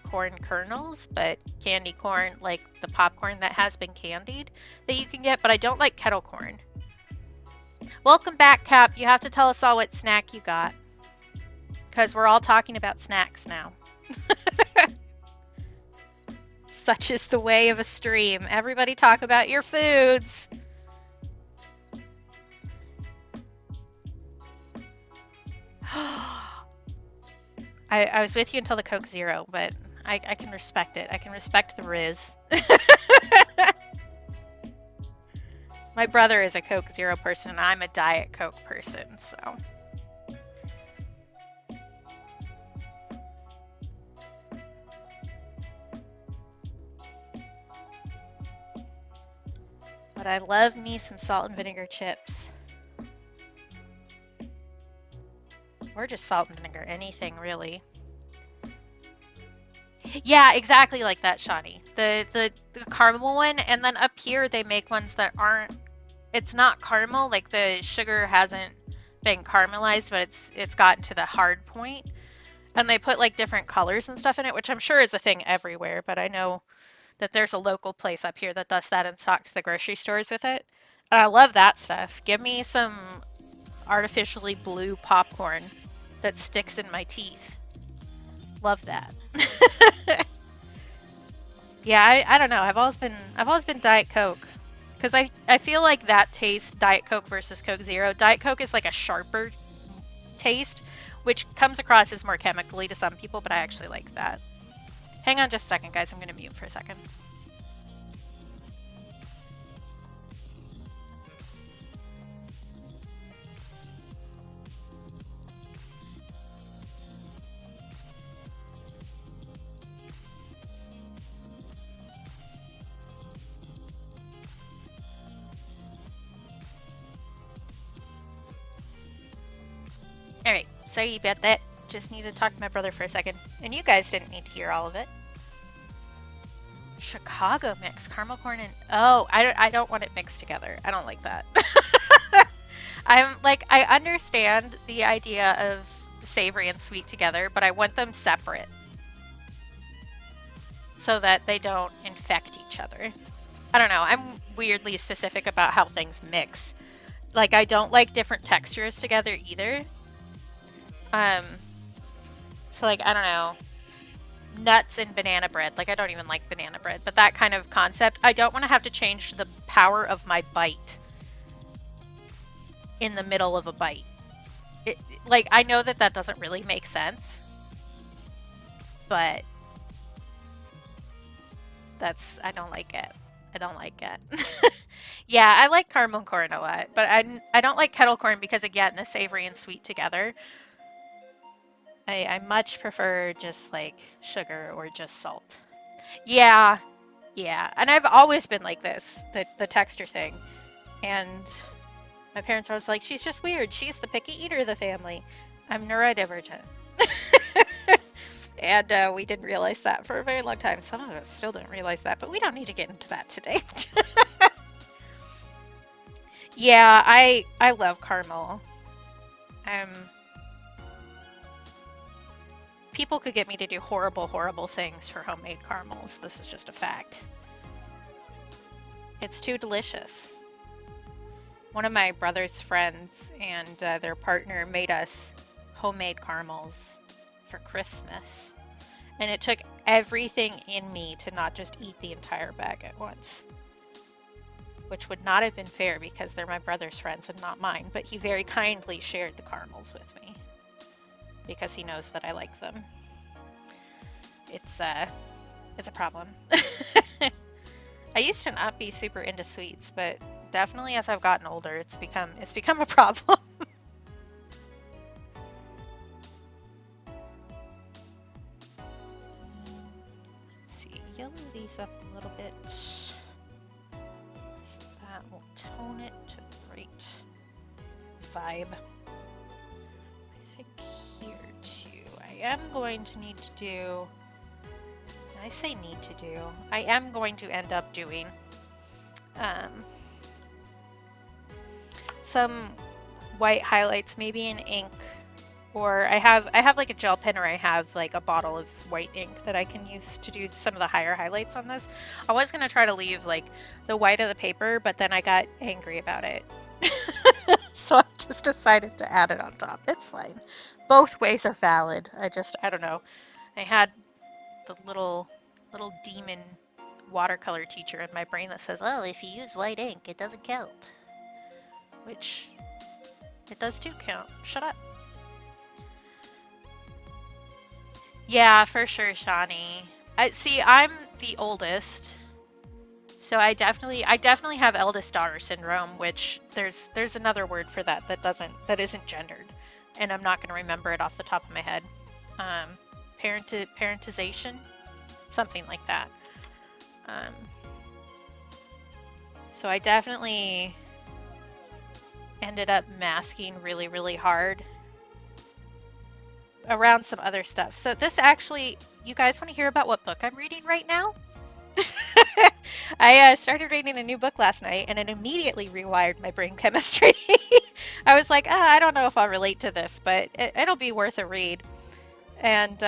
corn kernels, but candy corn like the popcorn that has been candied that you can get, but I don't like kettle corn. Welcome back, Cap. You have to tell us all what snack you got, because we're all talking about snacks now. Such is the way of a stream. Everybody talk about your foods. I was with you until the Coke Zero, but I can respect it. I can respect the Riz. My brother is a Coke Zero person, and I'm a Diet Coke person, so. But I love me some salt and vinegar chips. Or just salt and vinegar, anything really. Yeah, exactly like that, Shawnee. The caramel one, and then up here they make ones that aren't. It's not caramel, like the sugar hasn't been caramelized, but it's gotten to the hard point, and they put like different colors and stuff in it, which I'm sure is a thing everywhere. But I know that there's a local place up here that does that and stocks the grocery stores with it. And I love that stuff. Give me some artificially blue popcorn that sticks in my teeth. Love that. Yeah, I don't know. I've always been Diet Coke because I feel like that taste, Diet Coke versus Coke Zero. Diet Coke is like a sharper taste, which comes across as more chemically to some people, but I actually like that. Hang on just a second, guys. I'm gonna mute for a second. Alright, sorry about that. Just need to talk to my brother for a second. And you guys didn't need to hear all of it. Chicago mix, caramel corn and... Oh, I don't want it mixed together. I don't like that. I understand the idea of savory and sweet together, but I want them separate. So that they don't infect each other. I don't know, I'm weirdly specific about how things mix. Like, I don't like different textures together either. So like, I don't know, nuts and banana bread. Like, I don't even like banana bread, but that kind of concept. I don't want to have to change the power of my bite in the middle of a bite. Like, I know that that doesn't really make sense, but I don't like it. I don't like it. Yeah, I like caramel corn a lot, but I don't like kettle corn because, again, the savory and sweet together. I much prefer just like sugar or just salt. Yeah, yeah. And I've always been like this, the texture thing. And my parents were always like, she's just weird. She's the picky eater of the family. I'm neurodivergent. And we didn't realize that for a very long time. Some of us still don't realize that, but we don't need to get into that today. Yeah, I love caramel. People could get me to do horrible, horrible things for homemade caramels. This is just a fact. It's too delicious. One of my brother's friends and their partner made us homemade caramels for Christmas. And it took everything in me to not just eat the entire bag at once. Which would not have been fair because they're my brother's friends and not mine. But he very kindly shared the caramels with me. Because he knows that I like them. It's a problem. I used to not be super into sweets, but definitely as I've gotten older, it's become a problem. Let's see, yellow these up a little bit. That will tone it to the right vibe. I am going to need to do, I say need to do, I am going to end up doing some white highlights, maybe in ink, or I have like a gel pen, or I have like a bottle of white ink that I can use to do some of the higher highlights on this. I was going to try to leave like the white of the paper, but then I got angry about it. So I just decided to add it on top. It's fine. Both ways are valid. I don't know. I had the little demon watercolor teacher in my brain that says, oh, if you use white ink, it doesn't count. Which, it does too count. Shut up. Yeah, for sure, Shawnee. See, I'm the oldest. So I definitely have eldest daughter syndrome, which there's another word for that isn't gendered. And I'm not going to remember it off the top of my head. Parentization? Something like that. So I definitely ended up masking really, really hard around some other stuff. So this actually, you guys want to hear about what book I'm reading right now? I started reading a new book last night and it immediately rewired my brain chemistry. I was like, I don't know if I'll relate to this, but it'll be worth a read. And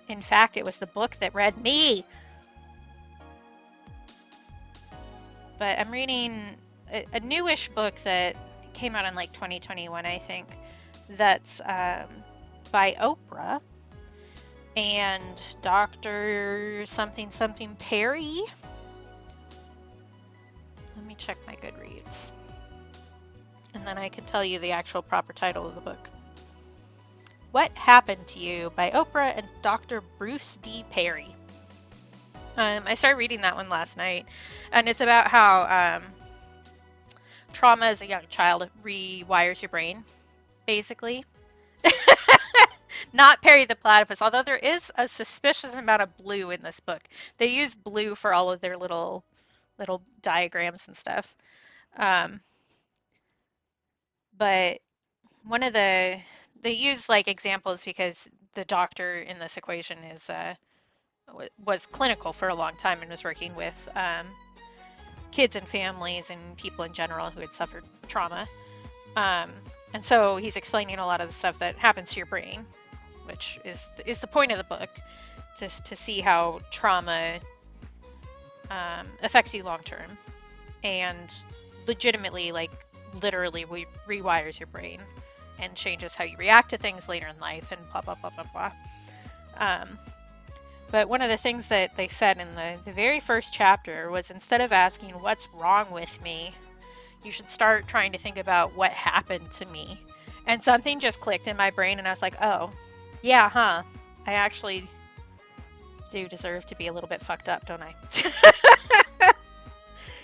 in fact, it was the book that read me. But I'm reading a newish book that came out in like 2021, I think, that's by Oprah and Dr. something something Perry. Let me check my Goodreads. And then I can tell you the actual proper title of the book. What Happened to You by Oprah and Dr. Bruce D. Perry. I started reading that one last night, and it's about how trauma as a young child rewires your brain, basically. Not Perry the Platypus, although there is a suspicious amount of blue in this book. They use blue for all of their little diagrams and stuff. But one of they use like examples because the doctor in this equation is was clinical for a long time and was working with kids and families and people in general who had suffered trauma. And so he's explaining a lot of the stuff that happens to your brain, which is the point of the book, just to see how trauma affects you long term and legitimately, like literally rewires your brain and changes how you react to things later in life and blah, blah, blah, blah, blah. But one of the things that they said in the very first chapter was, instead of asking what's wrong with me, you should start trying to think about what happened to me. And something just clicked in my brain and I was like, oh, yeah, huh? I actually do deserve to be a little bit fucked up, don't I?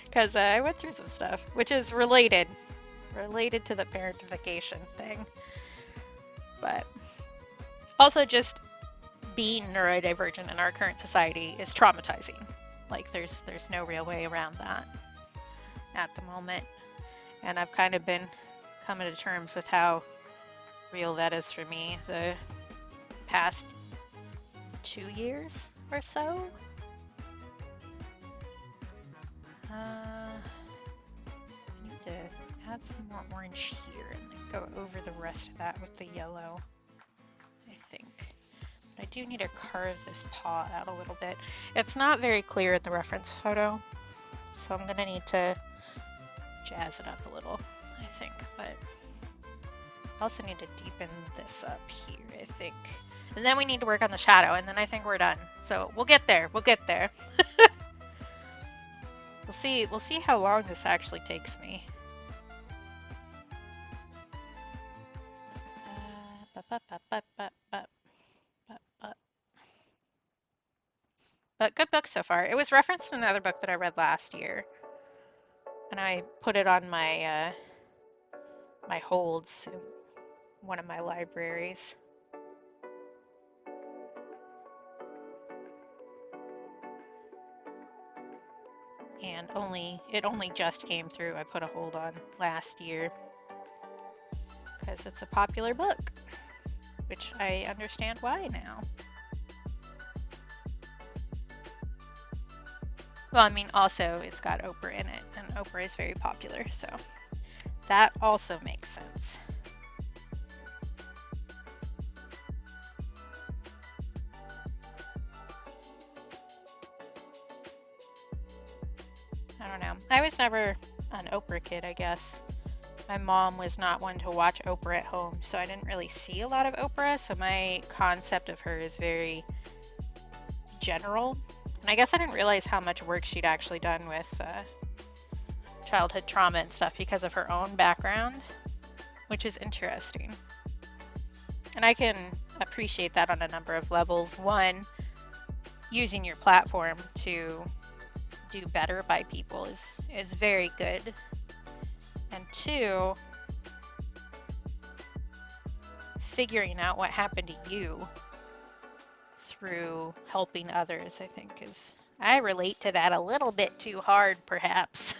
Because I went through some stuff, which is related to the parentification thing. But also just being neurodivergent in our current society is traumatizing. Like there's no real way around that at the moment. And I've kind of been coming to terms with how real that is for me the past 2 years or so. I need to add some more orange here and then go over the rest of that with the yellow, I think. But I do need to carve this paw out a little bit. It's not very clear in the reference photo, so I'm gonna need to jazz it up a little, I think. But I also need to deepen this up here, I think. And then we need to work on the shadow, and then I think we're done. So we'll get there. We'll get there. We'll see how long this actually takes me. But good book so far. It was referenced in another book that I read last year, and I put it on my my holds in one of my libraries. And it only just came through. I put a hold on last year because it's a popular book, which I understand why now. Well, I mean, also it's got Oprah in it, and Oprah is very popular, so that also makes sense. I don't know. I was never an Oprah kid, I guess. My mom was not one to watch Oprah at home, so I didn't really see a lot of Oprah, so my concept of her is very general. And I guess I didn't realize how much work she'd actually done with childhood trauma and stuff because of her own background, which is interesting. And I can appreciate that on a number of levels. One, using your platform to do better by people is very good. And two, figuring out what happened to you through helping others, I think I relate to that a little bit too hard, perhaps.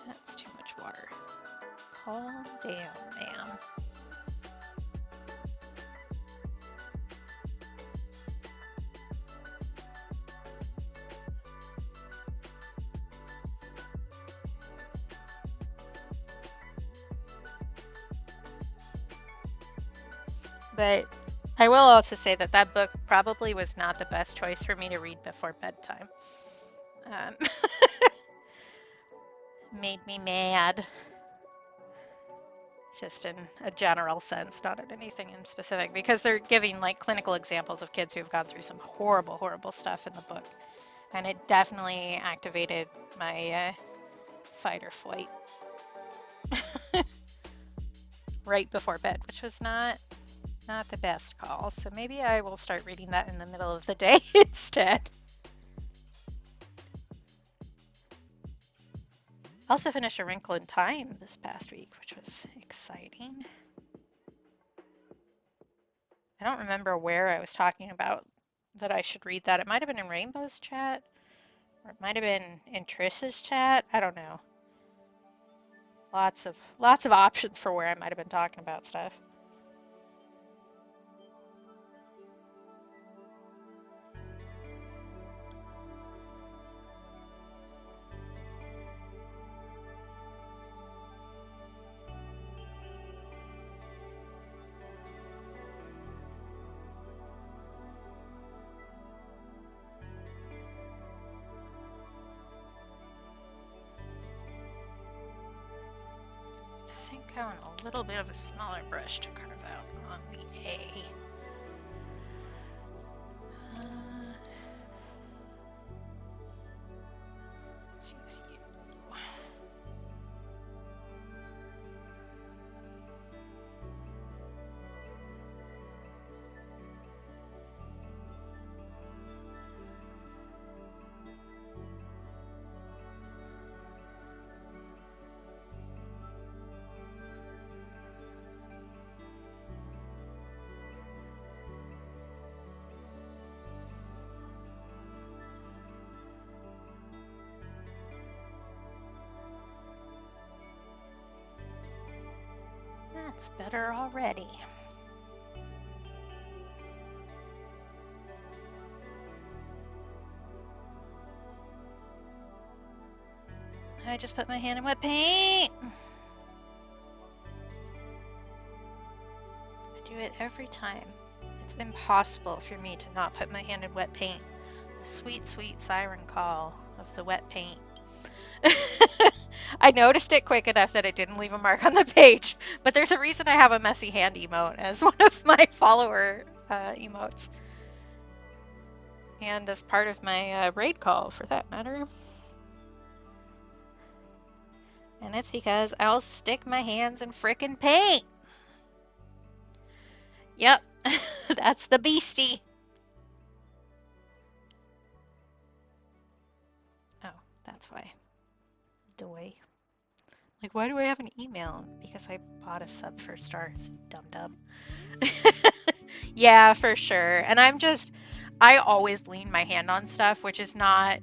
That's too much water. Calm down, ma'am. But I will also say that that book probably was not the best choice for me to read before bedtime. Um, made me mad, just in a general sense, not in anything in specific, because they're giving like clinical examples of kids who've gone through some horrible, horrible stuff in the book. And it definitely activated my fight or flight right before bed, which was not the best call. So maybe I will start reading that in the middle of the day instead. Also finished A Wrinkle in Time this past week, which was exciting. I don't remember where I was talking about that I should read that. It might have been in Rainbow's chat, or it might have been in Trish's chat. I don't know. Lots of options for where I might have been talking about stuff. I think I want a little bit of a smaller brush to carve out on the A. Let's use you. That's better already. I just put my hand in wet paint. I do it every time. It's impossible for me to not put my hand in wet paint. The sweet, sweet siren call of the wet paint. I noticed it quick enough that it didn't leave a mark on the page, but there's a reason I have a messy hand emote as one of my follower emotes. And as part of my raid call, for that matter. And it's because I'll stick my hands in frickin' paint. Yep, that's the beastie. Oh, that's why. Doy. Like, why do I have an email? Because I bought a sub for stars, dum-dum. Yeah, for sure. And I always lean my hand on stuff, which is not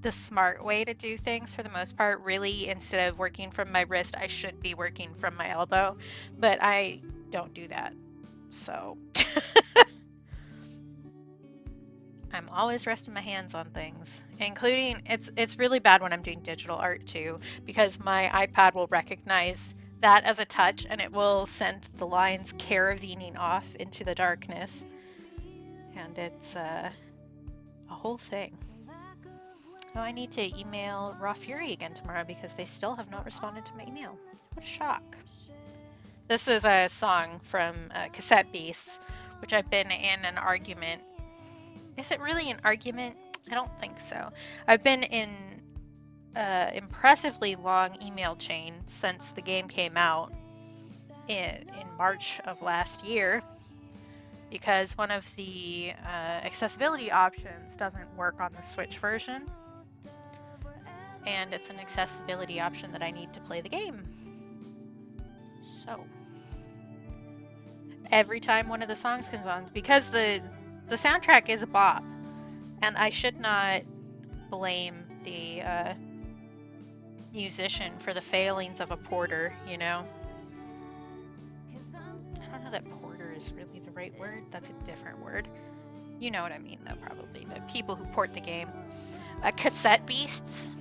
the smart way to do things for the most part. Really, instead of working from my wrist, I should be working from my elbow, but I don't do that. So I'm always resting my hands on things, including it's really bad when I'm doing digital art too, because my iPad will recognize that as a touch and it will send the lines caravining off into the darkness, and it's a whole thing. Oh, I need to email Raw Fury again tomorrow because they still have not responded to my email. What a shock. This is a song from Cassette Beasts, which I've been in an argument. Is it really an argument? I don't think so. I've been in impressively long email chain since the game came out in March of last year, because one of the accessibility options doesn't work on the Switch version, and it's an accessibility option that I need to play the game. So every time one of the songs comes on, because the soundtrack is a bop, and I should not blame the musician for the failings of a porter, you know? I don't know that porter is really the right word. That's a different word. You know what I mean, though, probably. The people who port the game. Cassette beasts.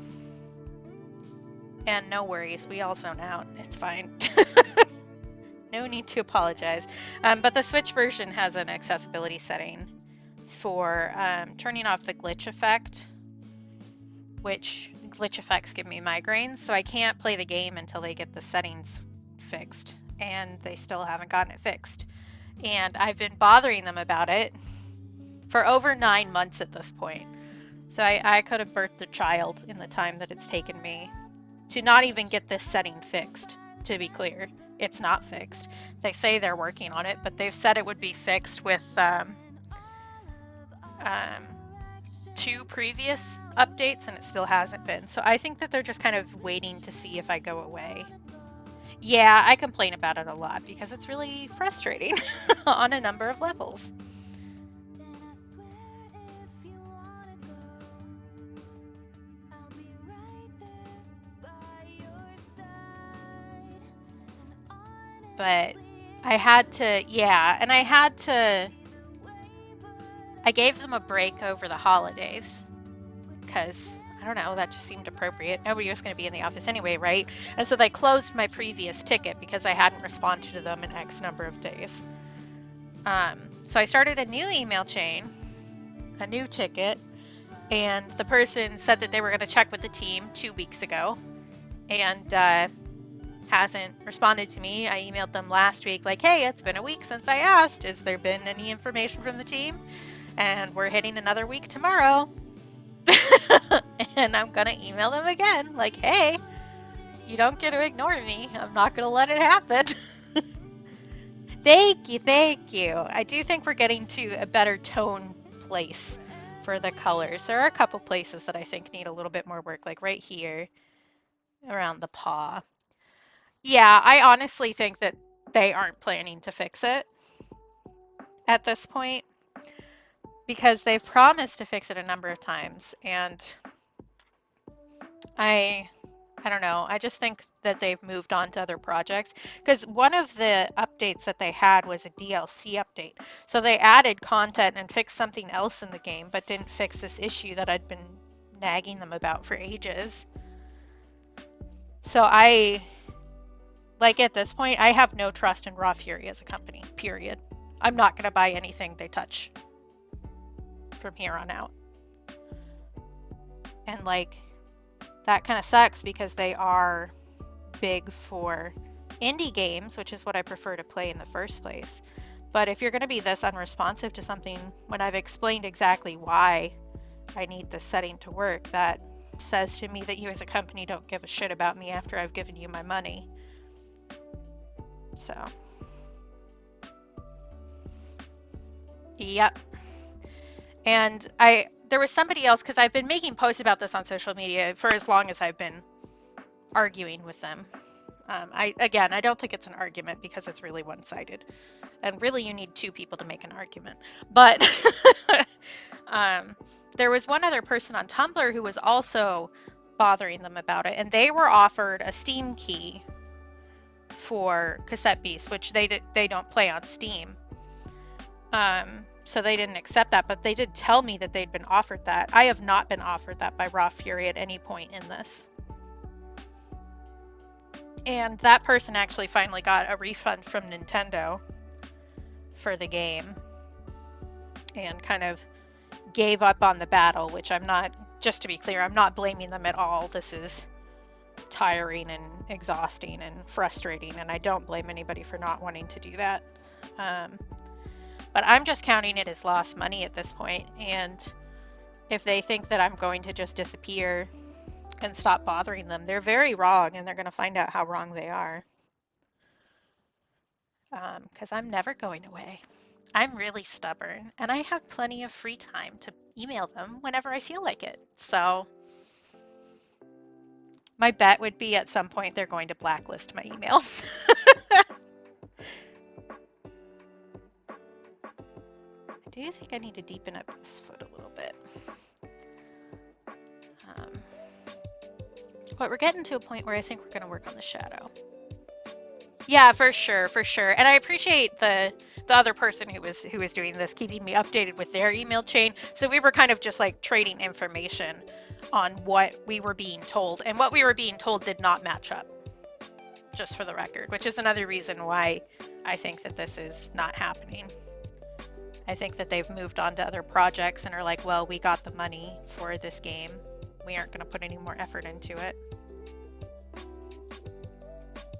And no worries, we all zone out. It's fine. No need to apologize. But the Switch version has an accessibility setting for turning off the glitch effect, which glitch effects give me migraines, so I can't play the game until they get the settings fixed, and they still haven't gotten it fixed. And I've been bothering them about it for over 9 months at this point. So I could have birthed a child in the time that it's taken me to not even get this setting fixed, to be clear. It's not fixed. They say they're working on it, but they've said it would be fixed with 2 previous updates, and it still hasn't been. So I think that they're just kind of waiting to see if I go away. Yeah, I complain about it a lot because it's really frustrating on a number of levels. But I had to, yeah, and I gave them a break over the holidays because, I don't know, that just seemed appropriate. Nobody was going to be in the office anyway, right? And so they closed my previous ticket because I hadn't responded to them in X number of days. So I started a new email chain, a new ticket, and the person said that they were going to check with the team 2 weeks ago, and hasn't responded to me. I emailed them last week like, hey, it's been a week since I asked. Has there been any information from the team? And we're hitting another week tomorrow. And I'm going to email them again like, hey, you don't get to ignore me. I'm not going to let it happen. Thank you, thank you. I do think we're getting to a better tone place for the colors. There are a couple places that I think need a little bit more work, like right here around the paw. Yeah, I honestly think that they aren't planning to fix it at this point because they've promised to fix it a number of times, and I don't know. I just think that they've moved on to other projects because one of the updates that they had was a DLC update. So they added content and fixed something else in the game, but didn't fix this issue that I'd been nagging them about for ages. So at this point, I have no trust in Raw Fury as a company, period. I'm not going to buy anything they touch from here on out. And that kind of sucks because they are big for indie games, which is what I prefer to play in the first place. But if you're going to be this unresponsive to something when I've explained exactly why I need this setting to work, that says to me that you as a company don't give a shit about me after I've given you my money. So, yep. And there was somebody else, because I've been making posts about this on social media for as long as I've been arguing with them. I don't think it's an argument because it's really one-sided. And really you need 2 people to make an argument. But there was one other person on Tumblr who was also bothering them about it, and they were offered a Steam key for Cassette Beast, which they don't play on Steam. So they didn't accept that, but they did tell me that they'd been offered that. I have not been offered that by Raw Fury at any point in this. And that person actually finally got a refund from Nintendo for the game and kind of gave up on the battle, which I'm not, just to be clear, I'm not blaming them at all. This is tiring and exhausting and frustrating, and I don't blame anybody for not wanting to do that. But I'm just counting it as lost money at this point, and if they think that I'm going to just disappear and stop bothering them, they're very wrong, and they're going to find out how wrong they are. Because I'm never going away. I'm really stubborn, and I have plenty of free time to email them whenever I feel like it. So my bet would be at some point they're going to blacklist my email. I do think I need to deepen up this foot a little bit. But we're getting to a point where I think we're going to work on the shadow. Yeah, for sure, for sure. And I appreciate the other person who was doing this keeping me updated with their email chain. So we were kind of just like trading information on what we were being told, and what we were being told did not match up. Just for the record, which is another reason why I think that this is not happening. I think that they've moved on to other projects and are like, well, we got the money for this game. We aren't going to put any more effort into it.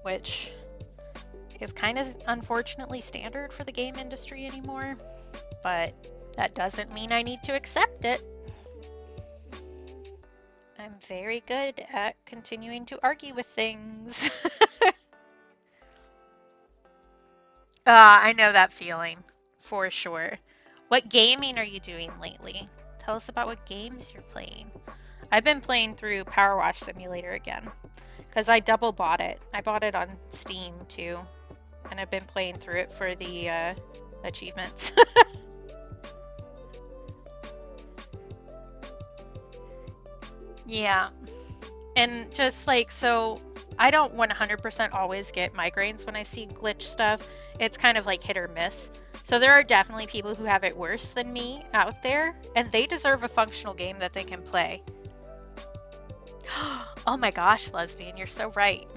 Which is kind of unfortunately standard for the game industry anymore, but that doesn't mean I need to accept it. I'm very good at continuing to argue with things. I know that feeling, for sure. What gaming are you doing lately? Tell us about what games you're playing. I've been playing through Power Wash Simulator again, because I double bought it. I bought it on Steam, too, and I've been playing through it for the achievements. Yeah. And just like, so I don't 100% always get migraines when I see glitch stuff. It's kind of like hit or miss. So there are definitely people who have it worse than me out there, and they deserve a functional game that they can play. Oh my gosh, Lesbian, you're so right.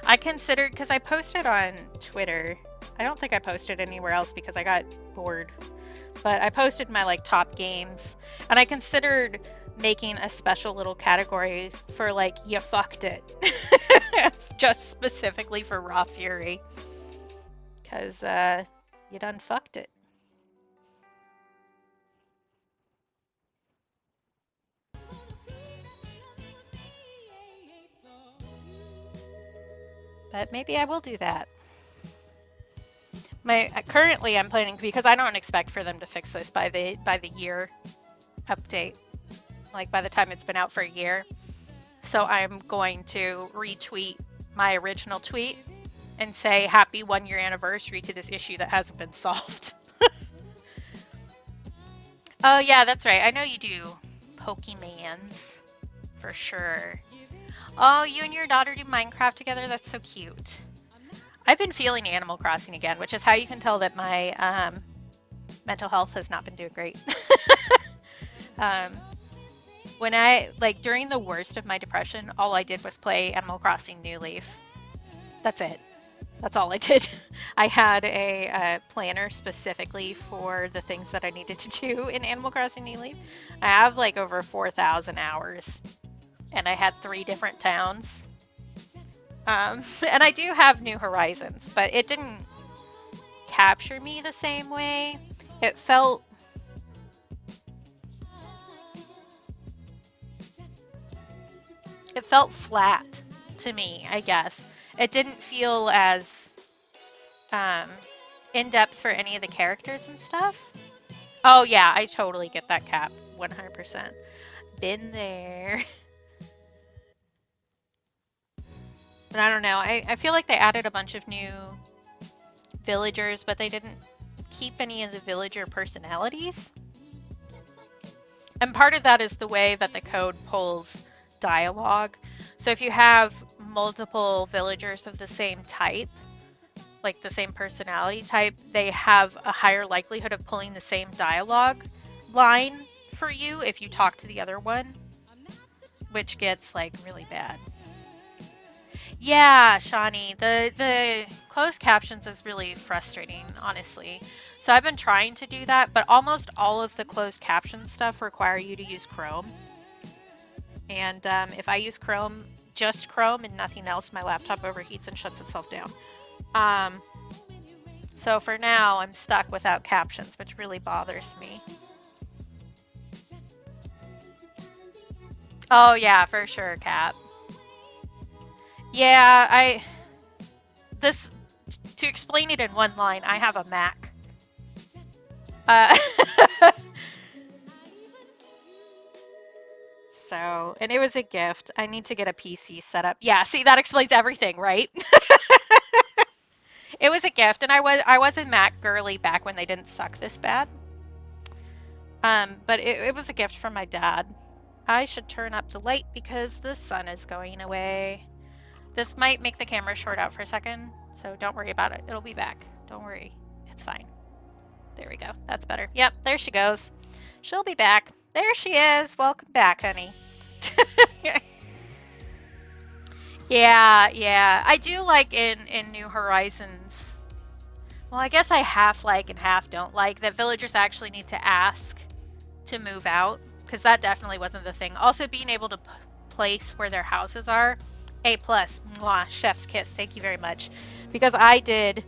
I considered, because I posted on Twitter. I don't think I posted anywhere else because I got bored. But I posted my like top games, and I considered making a special little category for like you fucked it. Just specifically for Raw Fury. Because you done fucked it. But maybe I will do that. Currently I'm planning, because I don't expect for them to fix this by the year update. Like by the time it's been out for a year. So I'm going to retweet my original tweet and say happy 1 year anniversary to this issue that hasn't been solved. Oh yeah, that's right. I know you do Pokemans for sure. Oh, you and your daughter do Minecraft together? That's so cute. I've been feeling Animal Crossing again, which is how you can tell that my mental health has not been doing great. When like during the worst of my depression, all I did was play Animal Crossing New Leaf. That's it. That's all I did. I had a planner specifically for the things that I needed to do in Animal Crossing New Leaf. I have like over 4,000 hours, and I had 3 different towns. And I do have New Horizons, but it didn't capture me the same way. It felt flat to me, I guess. It didn't feel as in-depth for any of the characters and stuff. Oh yeah, I totally get that, Cap. 100%. Been there. But I don't know. I feel like they added a bunch of new villagers, but they didn't keep any of the villager personalities. And part of that is the way that the code pulls dialogue. So if you have multiple villagers of the same type, like the same personality type, they have a higher likelihood of pulling the same dialogue line for you if you talk to the other one, which gets like really bad. Yeah, Shawnee, the closed captions is really frustrating, honestly. So I've been trying to do that, but almost all of the closed caption stuff require you to use Chrome. And if I use Chrome, just Chrome and nothing else, my laptop overheats and shuts itself down. So for now, I'm stuck without captions, which really bothers me. Oh yeah, for sure, Cap. Yeah, to explain it in one line, I have a Mac. So, and it was a gift. I need to get a PC set up. Yeah, see, that explains everything, right? It was a gift, and I was a Mac girly back when they didn't suck this bad. But it was a gift from my dad. I should turn up the light because the sun is going away. This might make the camera short out for a second, so don't worry about it. It'll be back. Don't worry. It's fine. There we go. That's better. Yep, there she goes. She'll be back. There she is. Welcome back, honey. Yeah. I do like in New Horizons. Well, I guess I half like and half don't like that villagers actually need to ask to move out, because that definitely wasn't the thing. Also, being able to place where their houses are, A plus, mwah, chef's kiss. Thank you very much, because I did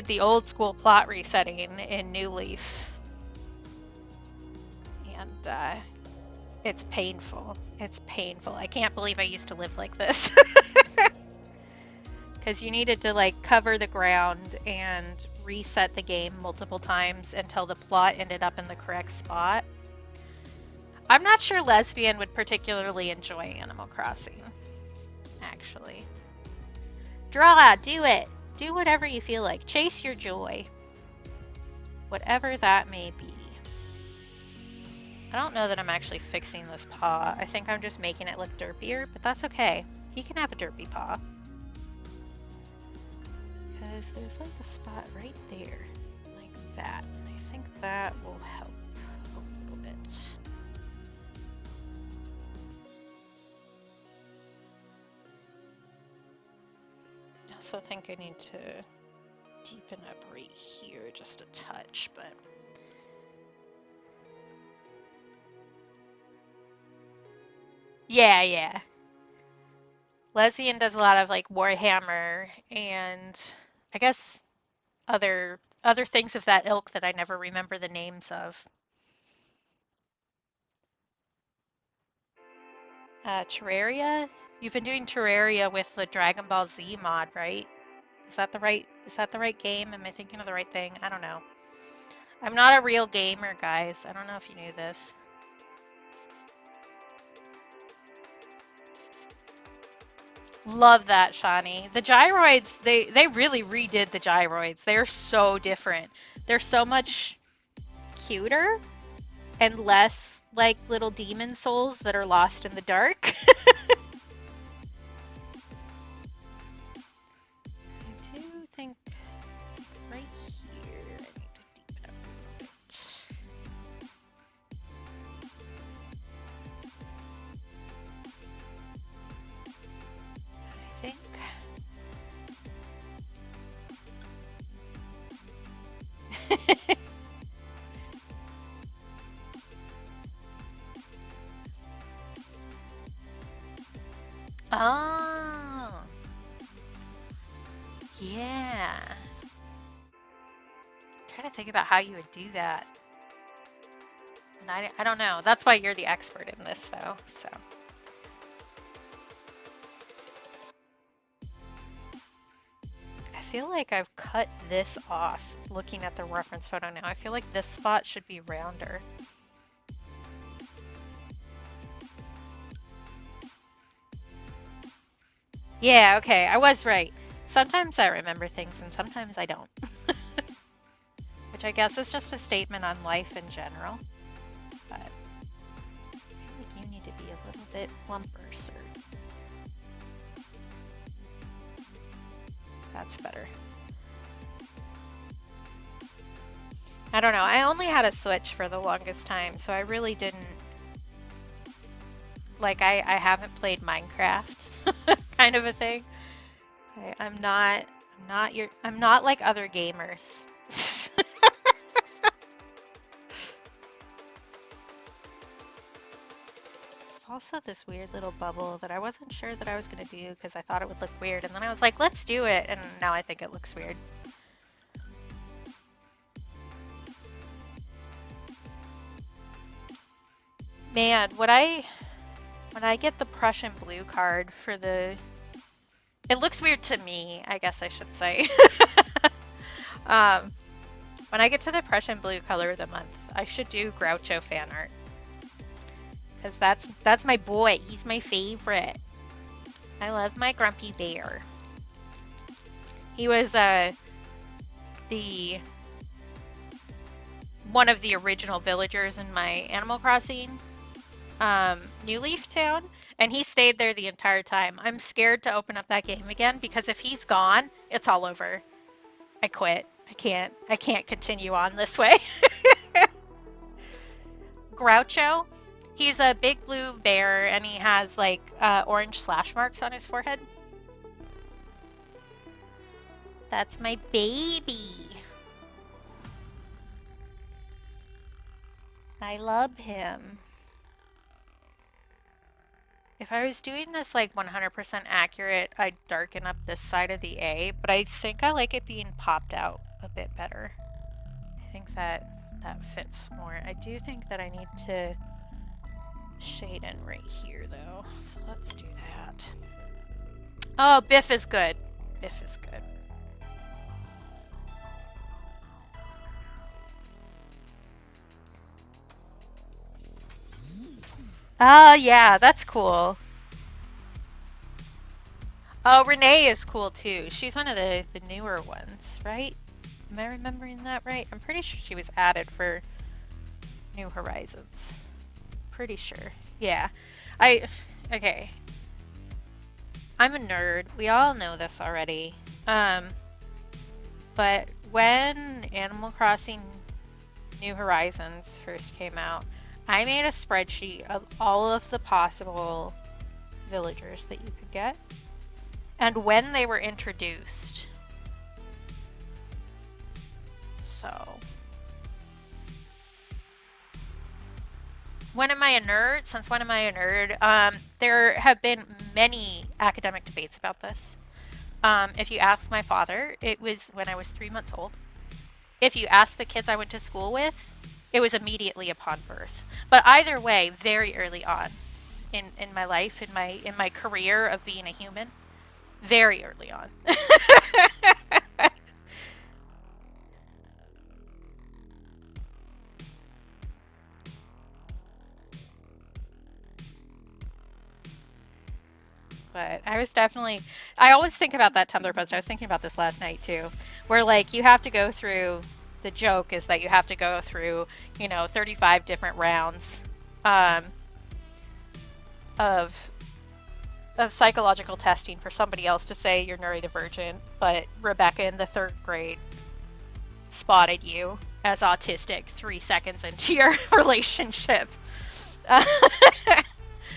the old school plot resetting in New Leaf, and it's painful. It's painful. I can't believe I used to live like this. Because you needed to like cover the ground and reset the game multiple times until the plot ended up in the correct spot. I'm not sure Lesbian would particularly enjoy Animal Crossing, actually. Draw, do it. Do whatever you feel like. Chase your joy. Whatever that may be. I don't know that I'm actually fixing this paw. I think I'm just making it look derpier, but that's okay. He can have a derpy paw. Because there's like a spot right there, like that. And I think that will help a little bit. I also think I need to deepen up right here just a touch, but yeah. Lesbian does a lot of like Warhammer and I guess other things of that ilk that I never remember the names of. Terraria? You've been doing Terraria with the Dragon Ball Z mod, right? Is that the right game? Am I thinking of the right thing? I don't know. I'm not a real gamer, guys. I don't know if you knew this. Love that, Shani. The gyroids, they really redid the gyroids. They're so different. They're so much cuter and less like little demon souls that are lost in the dark. I do think right here I need to deepen up a little bit. I think. Oh, yeah. I'm trying to think about how you would do that. And I don't know. That's why you're the expert in this, though. So. I feel like I've cut this off looking at the reference photo now. I feel like this spot should be rounder. Yeah, okay, I was right. Sometimes I remember things and sometimes I don't. Which I guess is just a statement on life in general. But I feel like you need to be a little bit plumper, sir. That's better. I don't know. I only had a Switch for the longest time, so I really didn't... Like, I haven't played Minecraft, kind of a thing. I'm not like other gamers. It's also this weird little bubble that I wasn't sure that I was gonna do because I thought it would look weird, and then I was like, let's do it, and now I think it looks weird. Man, when I get the Prussian blue card for the... It looks weird to me, I guess I should say. When I get to the Prussian blue color of the month, I should do Groucho fan art. Because that's my boy. He's my favorite. I love my grumpy bear. He was one of the original villagers in my Animal Crossing New Leaf Town, and he stayed there the entire time. I'm scared to open up that game again because if he's gone, it's all over. I quit. I can't continue on this way. Groucho, he's a big blue bear and he has like orange slash marks on his forehead. That's my baby. I love him. If I was doing this like 100% accurate, I'd darken up this side of the A, but I think I like it being popped out a bit better. I think that fits more. I do think that I need to shade in right here though, so let's do that. Oh, Biff is good. Biff is good. Oh yeah, that's cool. Oh, Renee is cool too. She's one of the newer ones, right? Am I remembering that right? I'm pretty sure she was added for New Horizons. Pretty sure. Yeah. Okay. I'm a nerd. We all know this already. But when Animal Crossing New Horizons first came out, I made a spreadsheet of all of the possible villagers that you could get and when they were introduced. So, when am I a nerd? Since when am I a nerd? There have been many academic debates about this. If you ask my father, it was when I was 3 months old. If you ask the kids I went to school with, it was immediately upon birth. But either way, very early on in my life, in my career of being a human, very early on. But I always think about that Tumblr post. I was thinking about this last night too, where like you have to go through, the joke is that you have to go through, 35 different rounds um, of psychological testing for somebody else to say you're neurodivergent, but Rebecca in the 3rd grade spotted you as autistic 3 seconds into your relationship.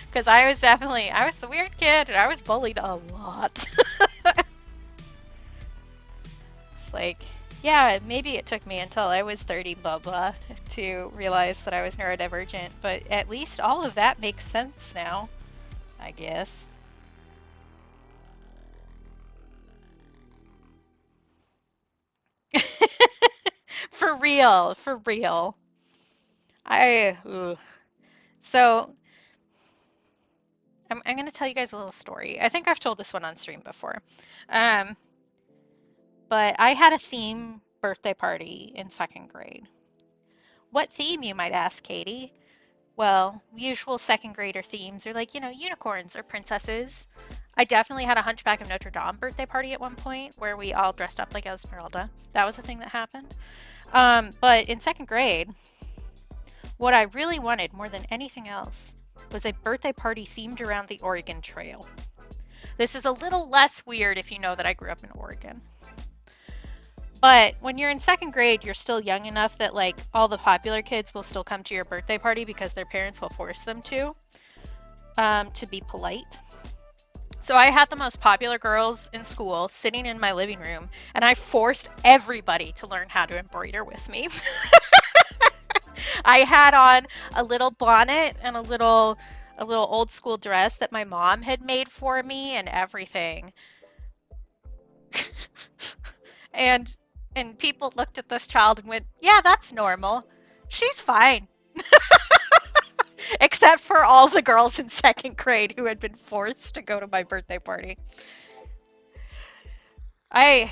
Because I was the weird kid and I was bullied a lot. It's like, yeah, maybe it took me until I was 30 blah blah to realize that I was neurodivergent, but at least all of that makes sense now, I guess. For real, for real. Ooh. So I'm going to tell you guys a little story. I think I've told this one on stream before. Um, but I had a theme birthday party in 2nd grade. What theme, you might ask, Katie? Well, usual 2nd grader themes are like, unicorns or princesses. I definitely had a Hunchback of Notre Dame birthday party at one point where we all dressed up like Esmeralda. That was a thing that happened. But in 2nd grade, what I really wanted more than anything else was a birthday party themed around the Oregon Trail. This is a little less weird if you know that I grew up in Oregon. But when you're in 2nd grade, you're still young enough that like all the popular kids will still come to your birthday party because their parents will force them to be polite. So I had the most popular girls in school sitting in my living room, and I forced everybody to learn how to embroider with me. I had on a little bonnet and a little old school dress that my mom had made for me and everything. and people looked at this child and went, "Yeah, that's normal. She's fine." Except for all the girls in 2nd grade who had been forced to go to my birthday party. I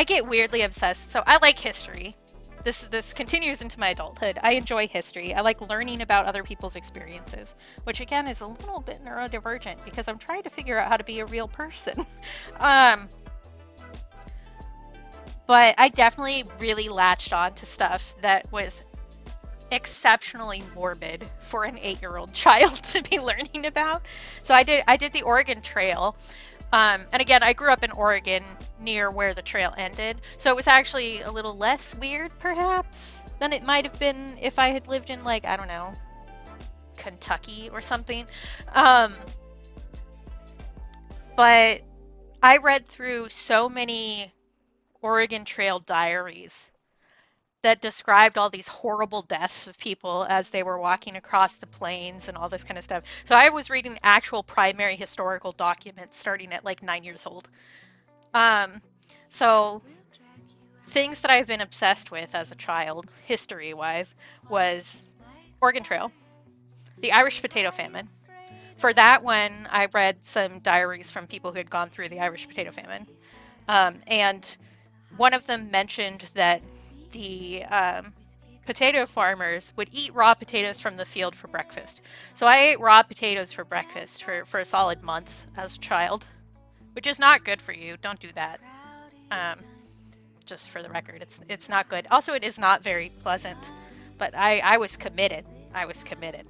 get weirdly obsessed. So I like history. This continues into my adulthood. I enjoy history. I like learning about other people's experiences, which again is a little bit neurodivergent because I'm trying to figure out how to be a real person. But I definitely really latched on to stuff that was exceptionally morbid for an 8-year-old child to be learning about. So I did the Oregon Trail. And again, I grew up in Oregon near where the trail ended. So it was actually a little less weird, perhaps, than it might have been if I had lived in, like, I don't know, Kentucky or something. Um, but I read through so many Oregon Trail diaries that described all these horrible deaths of people as they were walking across the plains and all this kind of stuff. So I was reading actual primary historical documents starting at like 9 years old. Um, so things that I've been obsessed with as a child, history wise, was Oregon Trail, the Irish potato famine. For that one, I read some diaries from people who had gone through the Irish potato famine. And one of them mentioned that the potato farmers would eat raw potatoes from the field for breakfast. So I ate raw potatoes for breakfast for a solid month as a child, which is not good for you. Don't do that. Um, just for the record, it's not good. Also, it is not very pleasant. But I was committed. I was committed.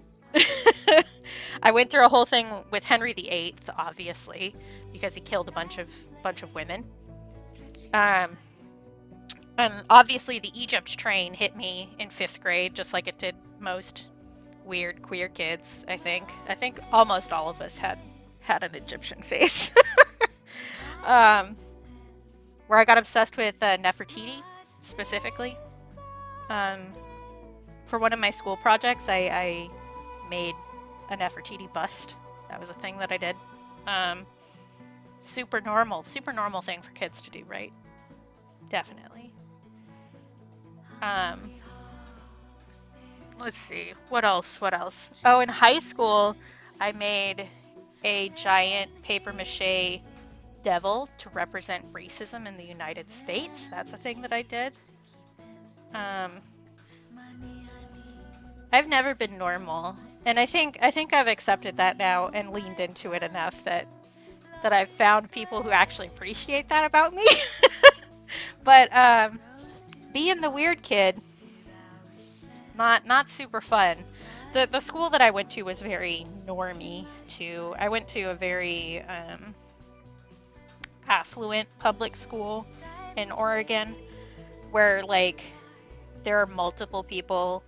I went through a whole thing with Henry VIII, obviously, because he killed a bunch of women. Um, and obviously, the Egypt train hit me in 5th grade, just like it did most weird queer kids. I think almost all of us had an Egyptian face. um, where I got obsessed with Nefertiti specifically. Um, for one of my school projects, I made a Nefertiti bust. That was a thing that I did. Um, super normal thing for kids to do, right? Definitely. Um, let's see, what else? Oh, in high school, I made a giant paper mache devil to represent racism in the United States. That's a thing that I did. Um, I've never been normal, and I think I've accepted that now and leaned into it enough that I've found people who actually appreciate that about me. But being the weird kid, not super fun. The school that I went to was very normie too. I went to a very affluent public school in Oregon where like there are multiple people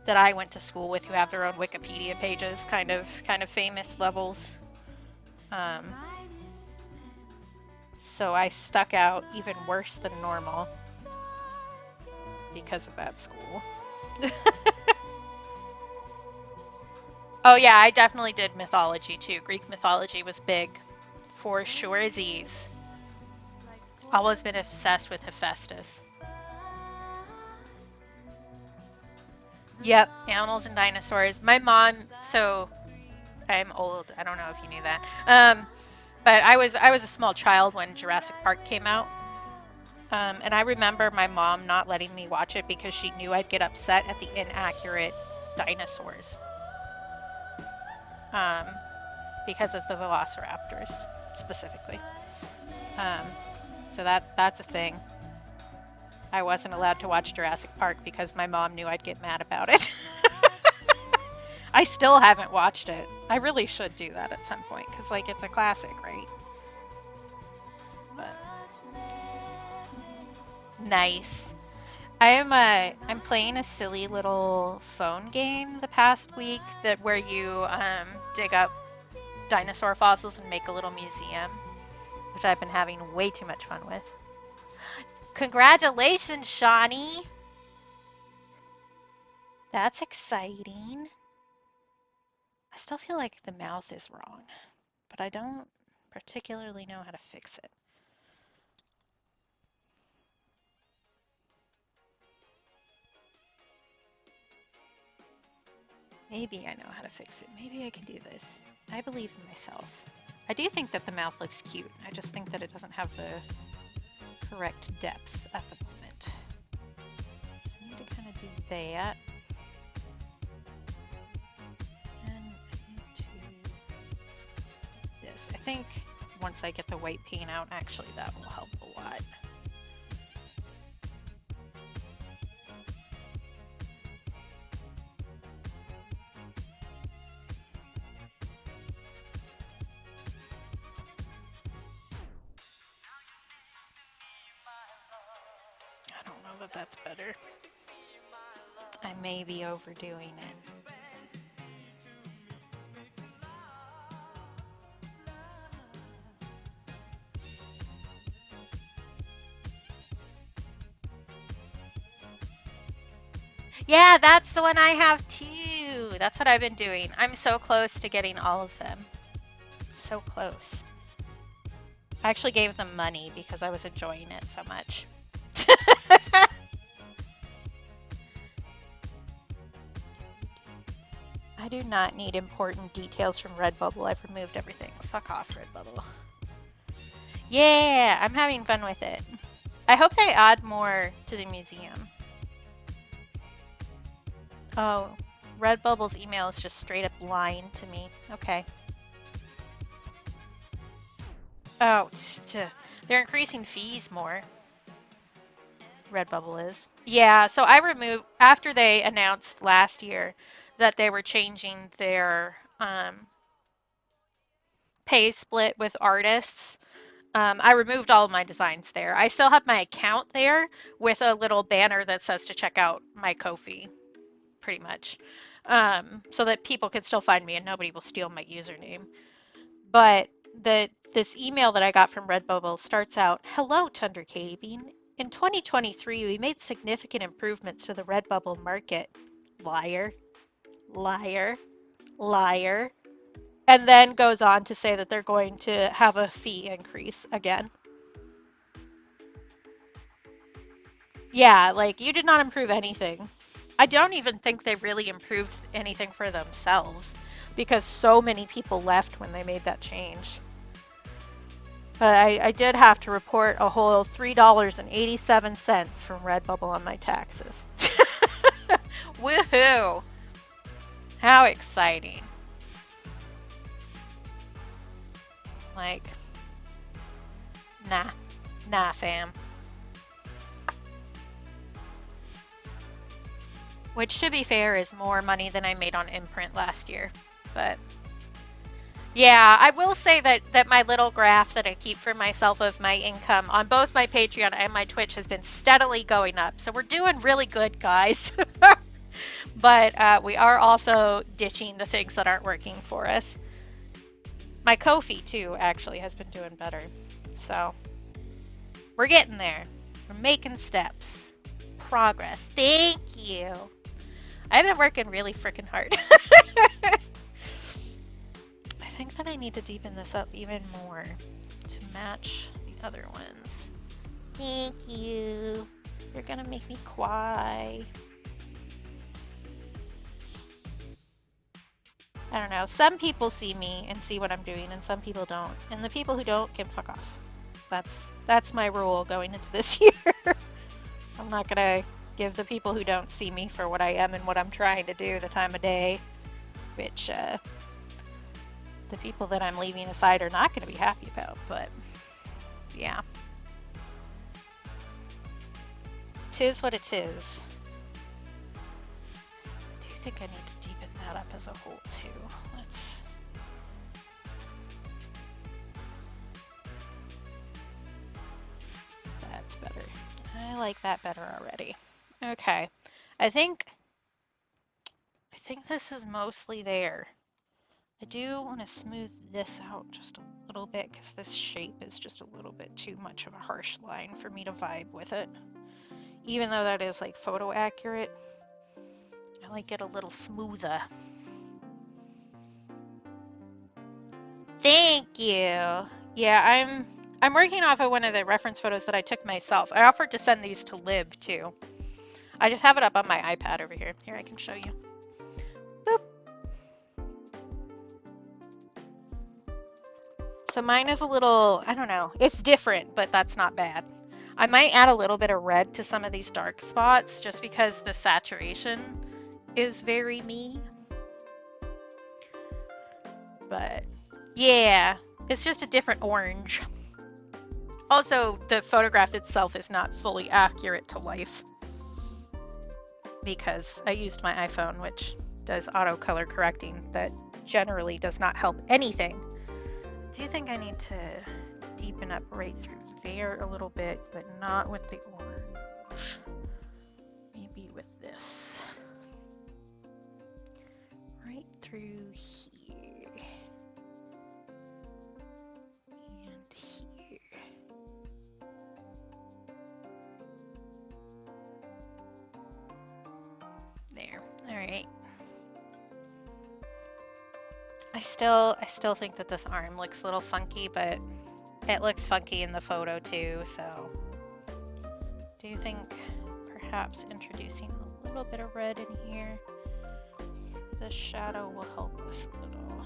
that I went to school with who have their own Wikipedia pages, kind of famous levels. So I stuck out even worse than normal because of that school. Oh yeah, I definitely did mythology too. Greek mythology was big, for sure. Z's. Always been obsessed with Hephaestus. Yep, animals and dinosaurs. My mom, so I'm old. I don't know if you knew that. But I was a small child when Jurassic Park came out. And I remember my mom not letting me watch it because she knew I'd get upset at the inaccurate dinosaurs. Because of the velociraptors, specifically. So that's a thing. I wasn't allowed to watch Jurassic Park because my mom knew I'd get mad about it. I still haven't watched it. I really should do that at some point because, like, it's a classic, right? But nice. I'm playing a silly little phone game the past week where you dig up dinosaur fossils and make a little museum, which I've been having way too much fun with. Congratulations, Shawnee! That's exciting. I still feel like the mouth is wrong, but I don't particularly know how to fix it. Maybe I know how to fix it. Maybe I can do this. I believe in myself. I do think that the mouth looks cute. I just think that it doesn't have the correct depth at the moment. I need to kind of do that. And I need to do this. I think once I get the white paint out, actually that will help a lot. that that's better. I may be overdoing it. Yeah, that's the one I have too. That's what I've been doing. I'm so close to getting all of them. So close. I actually gave them money because I was enjoying it so much. I do not need important details from Redbubble. I've removed everything. Fuck off, Redbubble. Yeah, I'm having fun with it. I hope they add more to the museum. Oh, Redbubble's email is just straight up lying to me. Okay. Oh, they're increasing fees more. Redbubble is. Yeah, so I removed, after they announced last year that they were changing their pay split with artists, I removed all of my designs there. I still have my account there with a little banner that says to check out my Ko-fi, pretty much, so that people can still find me and nobody will steal my username. But this email that I got from Redbubble starts out, "Hello, Tundra Katie Bean. In 2023, we made significant improvements to the Redbubble market." Liar, liar, liar. And then goes on to say that they're going to have a fee increase again. Yeah, like, you did not improve anything. I don't even think they really improved anything for themselves because so many people left when they made that change. But I did have to report a whole $3.87 from Redbubble on my taxes. Woohoo! How exciting. Like, nah, fam. Which, to be fair, is more money than I made on imprint last year. But yeah, I will say that my little graph that I keep for myself of my income on both my Patreon and my Twitch has been steadily going up. So we're doing really good, guys. But we are also ditching the things that aren't working for us. My Ko-fi, too, actually has been doing better. So we're getting there. We're making steps. Progress. Thank you. I've been working really freaking hard. I think that I need to deepen this up even more to match the other ones. Thank you. You're gonna make me cry. I don't know. Some people see me and see what I'm doing, and some people don't. And the people who don't can fuck off. That's my rule going into this year. I'm not gonna give the people who don't see me for what I am and what I'm trying to do the time of day, which the people that I'm leaving aside are not going to be happy about, but yeah. Tis what it is. I do think I need to deepen that up as a whole too. That's better. I like that better already. Okay. I think this is mostly there. I do want to smooth this out just a little bit because this shape is just a little bit too much of a harsh line for me to vibe with it. Even though that is like photo accurate, I like it a little smoother. Thank you. Yeah, I'm working off of one of the reference photos that I took myself. I offered to send these to Lib too. I just have it up on my iPad over here. Here, I can show you. Boop. So mine is a little, I don't know, it's different, but that's not bad. I might add a little bit of red to some of these dark spots just because the saturation is very me. But yeah, it's just a different orange. Also, the photograph itself is not fully accurate to life because I used my iPhone, which does auto color correcting that generally does not help anything. Do you think I need to deepen up right through there a little bit, but not with the orange? this. Right through here. And here. There. Alright. I still think that this arm looks a little funky, but it looks funky in the photo too, so do you think perhaps introducing a little bit of red in here for the shadow will help us a little?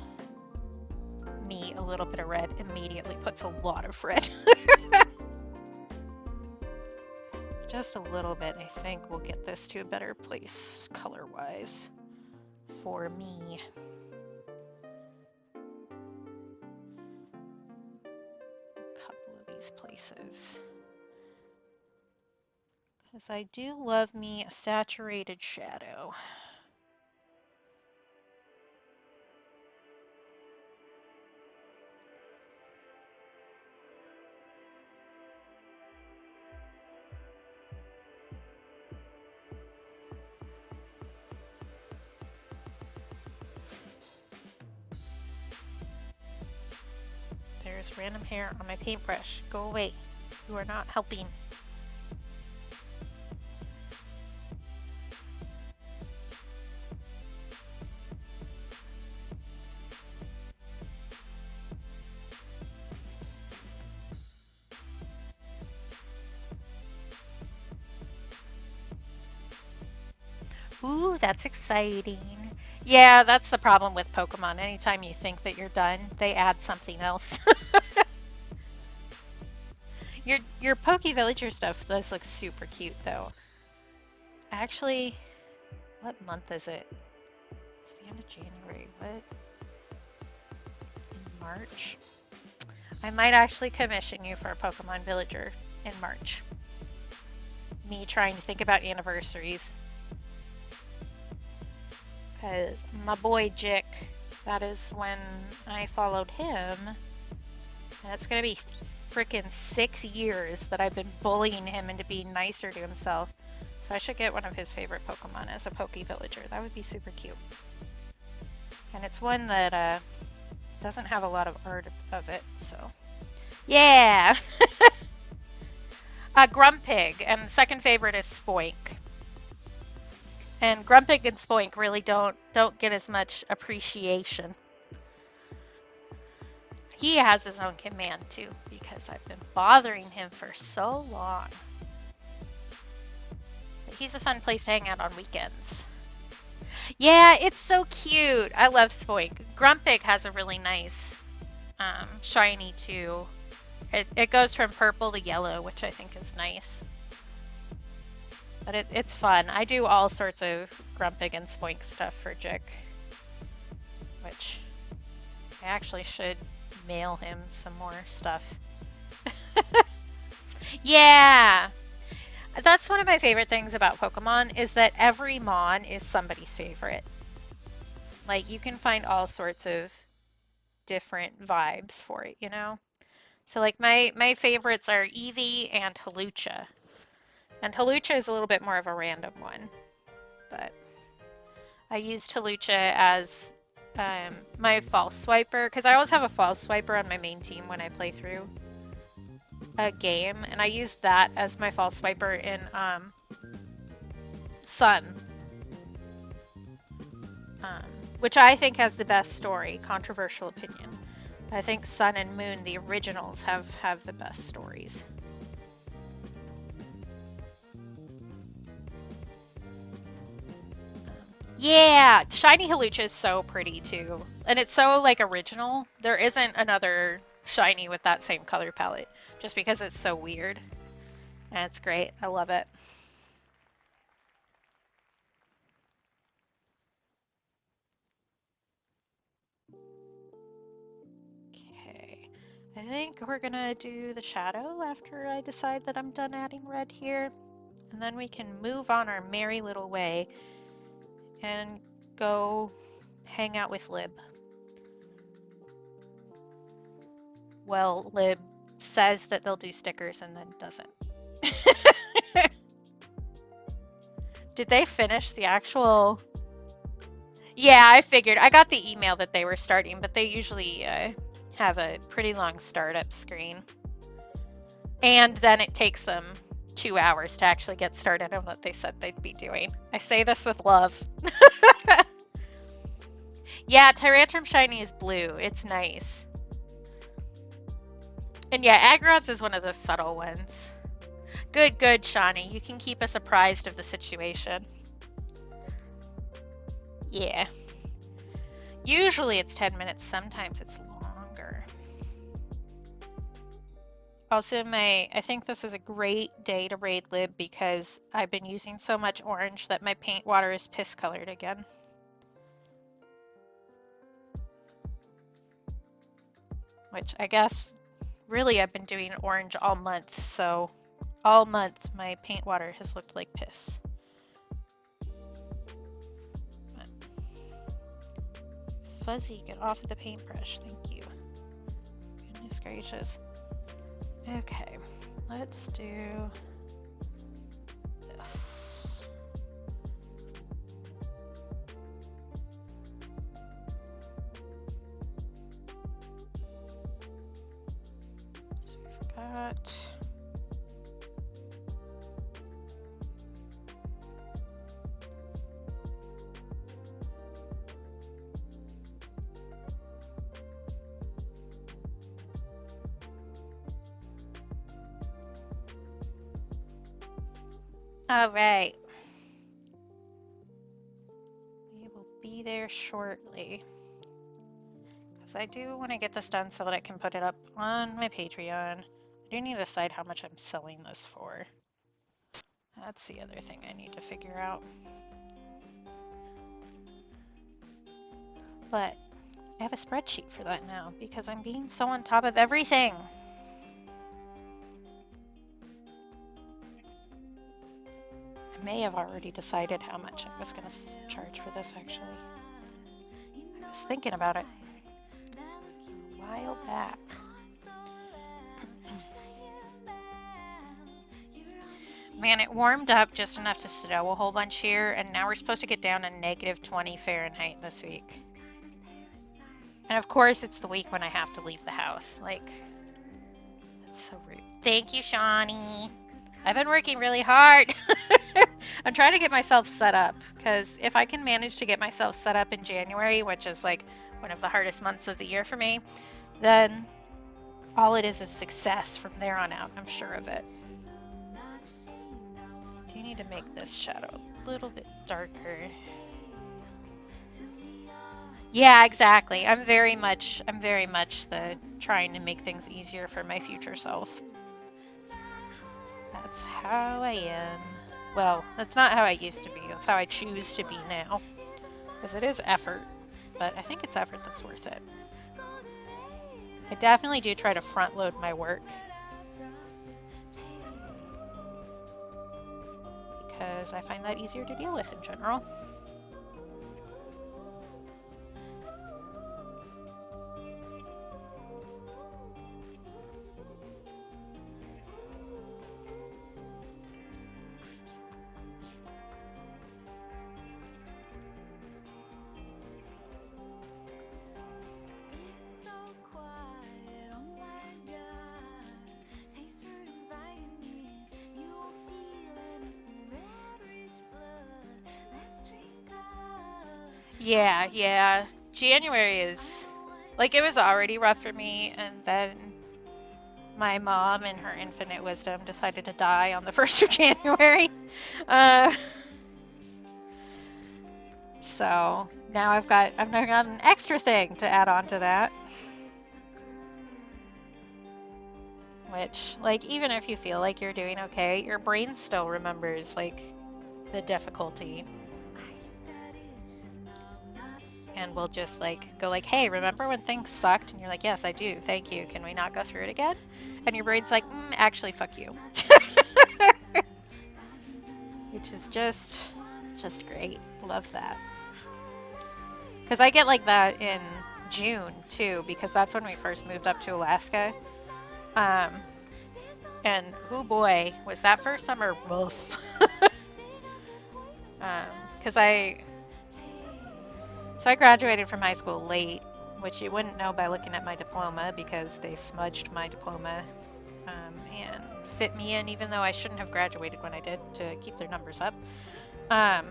Me, a little bit of red immediately puts a lot of red. Just a little bit, I think, will get this to a better place color-wise for me. These places, because I do love me a saturated shadow. There's random hair on my paintbrush. Go away. You are not helping. Ooh, that's exciting. Yeah, that's the problem with Pokemon. Anytime you think that you're done, they add something else. Your Poke Villager stuff does look super cute, though. Actually, what month is it? It's the end of January. What? In March? I might actually commission you for a Pokemon Villager in March. Me trying to think about anniversaries. Because my boy Jick, that is when I followed him. And it's going to be freaking 6 years that I've been bullying him into being nicer to himself. So I should get one of his favorite Pokemon as a Poke Villager. That would be super cute. And it's one that doesn't have a lot of art of it, so. Yeah! Grumpig, and the second favorite is Spoink. And Grumpig and Spoink really don't get as much appreciation. He has his own command too, because I've been bothering him for so long. But he's a fun place to hang out on weekends. Yeah, it's so cute. I love Spoink. Grumpig has a really nice shiny too. It goes from purple to yellow, which I think is nice. But it's fun. I do all sorts of Grumpig and Spoink stuff for Jick. Which I actually should mail him some more stuff. Yeah! That's one of my favorite things about Pokemon, is that every Mon is somebody's favorite. Like, you can find all sorts of different vibes for it, you know? So, like, my favorites are Eevee and Hawlucha. And Hawlucha is a little bit more of a random one. But I used Hawlucha as my false swiper, because I always have a false swiper on my main team when I play through a game, and I used that as my false swiper in Sun, which I think has the best story. Controversial opinion. I think Sun and Moon, the originals, have the best stories. Yeah, shiny Hawlucha is so pretty too, and it's so like original. There isn't another shiny with that same color palette, just because it's so weird. And it's great. I love it. Okay, I think we're gonna do the shadow after I decide that I'm done adding red here, and then we can move on our merry little way and go hang out with Lib. Well, Lib says that they'll do stickers and then doesn't. Did they finish the actual... Yeah, I figured. I got the email that they were starting, but they usually have a pretty long startup screen. And then it takes them 2 hours to actually get started on what they said they'd be doing. I say this with love. Yeah, Tyrantrum Shiny is blue. It's nice. And yeah, Agron's is one of the subtle ones. Good, good, Shawnee. You can keep us apprised of the situation. Yeah. Usually it's 10 minutes. Sometimes it's longer. Also, I think this is a great day to raid lib because I've been using so much orange that my paint water is piss colored again. Which I guess, really I've been doing orange all month, so all month my paint water has looked like piss. Fuzzy, get off of the paintbrush, thank you. Goodness gracious. Okay, let's do this. So we've got... All right. We will be there shortly. Because I do want to get this done so that I can put it up on my Patreon. I do need to decide how much I'm selling this for. That's the other thing I need to figure out. But I have a spreadsheet for that now because I'm being so on top of everything. I may have already decided how much I was going to charge for this, actually. I was thinking about it a while back. Man, it warmed up just enough to snow a whole bunch here, and now we're supposed to get down to -20 Fahrenheit this week. And of course, it's the week when I have to leave the house. Like, that's so rude. Thank you, Shawnee. I've been working really hard. I'm trying to get myself set up, because if I can manage to get myself set up in January, which is like one of the hardest months of the year for me, then all it is success from there on out. I'm sure of it. Do you need to make this shadow a little bit darker? Yeah, exactly. I'm very much the trying to make things easier for my future self. That's how I am. Well, that's not how I used to be. That's how I choose to be now. Because it is effort, but I think it's effort that's worth it. I definitely do try to front load my work. Because I find that easier to deal with in general. Yeah. January is, like, it was already rough for me, and then my mom, in her infinite wisdom, decided to die on the 1st of January. So now I've got an extra thing to add on to that. Which, like, even if you feel like you're doing okay, your brain still remembers, like, the difficulty. And we'll just like go like, hey, remember when things sucked? And you're like, yes, I do. Thank you. Can we not go through it again? And your brain's like, actually, fuck you. Which is just great. Love that. Because I get like that in June too, because that's when we first moved up to Alaska. And oh boy, was that first summer rough. because I graduated from high school late, which you wouldn't know by looking at my diploma because they smudged my diploma and fit me in, even though I shouldn't have graduated when I did to keep their numbers up. Um,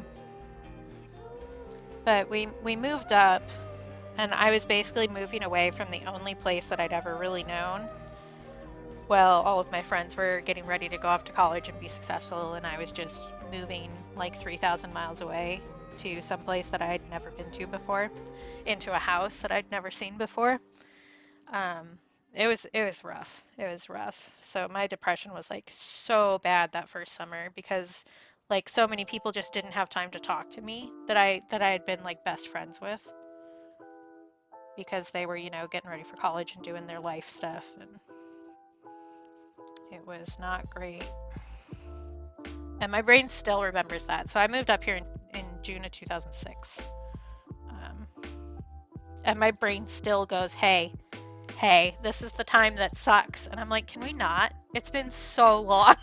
but we moved up, and I was basically moving away from the only place that I'd ever really known. Well, all of my friends were getting ready to go off to college and be successful, and I was just moving like 3,000 miles away to some place that I'd never been to before, into a house that I'd never seen before. Um, it was rough. It was rough. So my depression was like so bad that first summer because like so many people just didn't have time to talk to me that I had been like best friends with because they were, getting ready for college and doing their life stuff, and it was not great. And my brain still remembers that. So I moved up here in June of 2006. Um, and my brain still goes, hey, this is the time that sucks. And I'm like, can we not? It's been so long.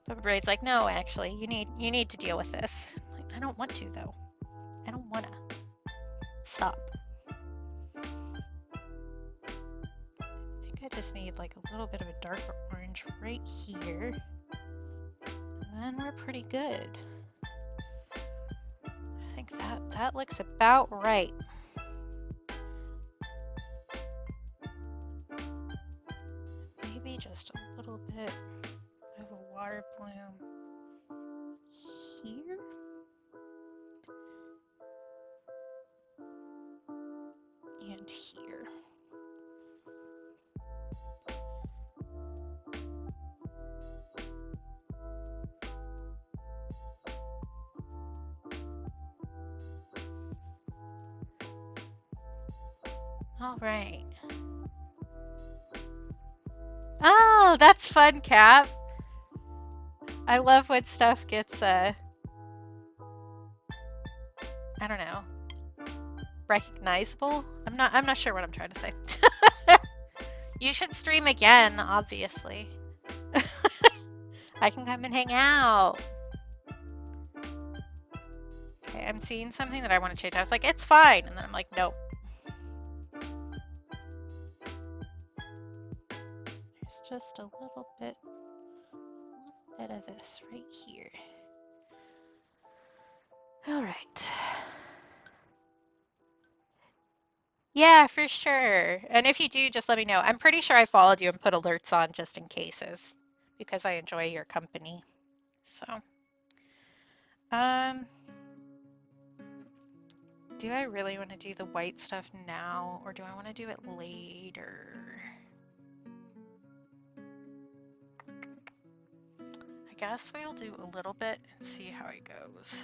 But my brain's like, no, actually, you need to deal with this. I'm like, I don't want to though. I don't wanna. Stop. I think I just need like a little bit of a darker orange right here. And we're pretty good. I think that looks about right. Maybe just a little bit of a water bloom here. And here. All right. Oh, that's fun, Cap. I love when stuff gets, I don't know, recognizable. I'm not sure what I'm trying to say. You should stream again, obviously. I can come and hang out. Okay, I'm seeing something that I want to change. I was like, it's fine. And then I'm like, nope. There's just a little bit of this right here. All right. Yeah, for sure. And if you do, just let me know. I'm pretty sure I followed you and put alerts on just in cases because I enjoy your company. So, do I really want to do the white stuff now or do I want to do it later? I guess we'll do a little bit and see how it goes.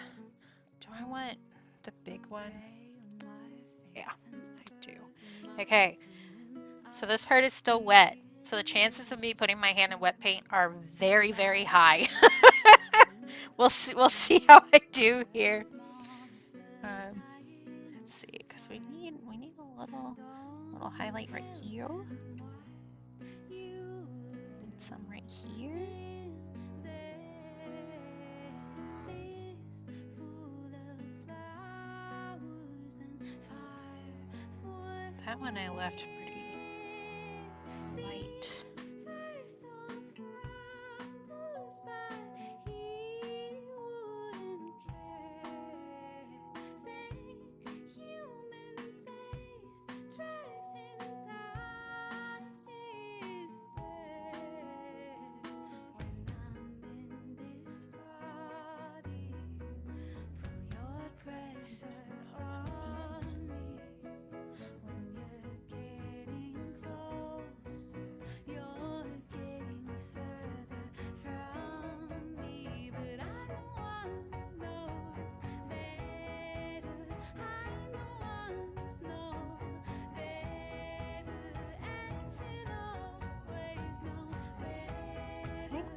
Do I want the big one? Yeah, I do. Okay, so this part is still wet. So the chances of me putting my hand in wet paint are very, very high. We'll see how I do here. Let's see, because we need a little highlight right here. And some right here. That one I left pretty light.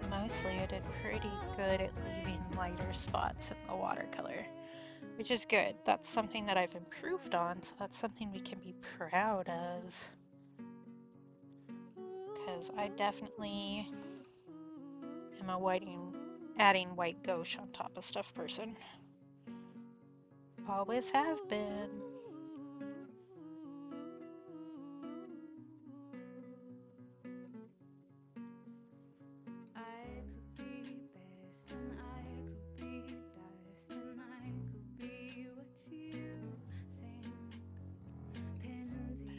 Mostly I did pretty good at leaving lighter spots in the watercolor, which is good. That's something that I've improved on, so that's something we can be proud of. Because I definitely am a adding white gouache on top of stuff person. Always have been.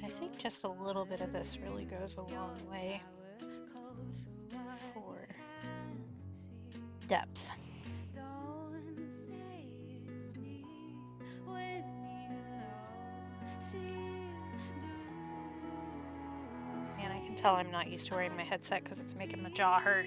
I think just a little bit of this really goes a long way for depth. And I can tell I'm not used to wearing my headset because it's making my jaw hurt.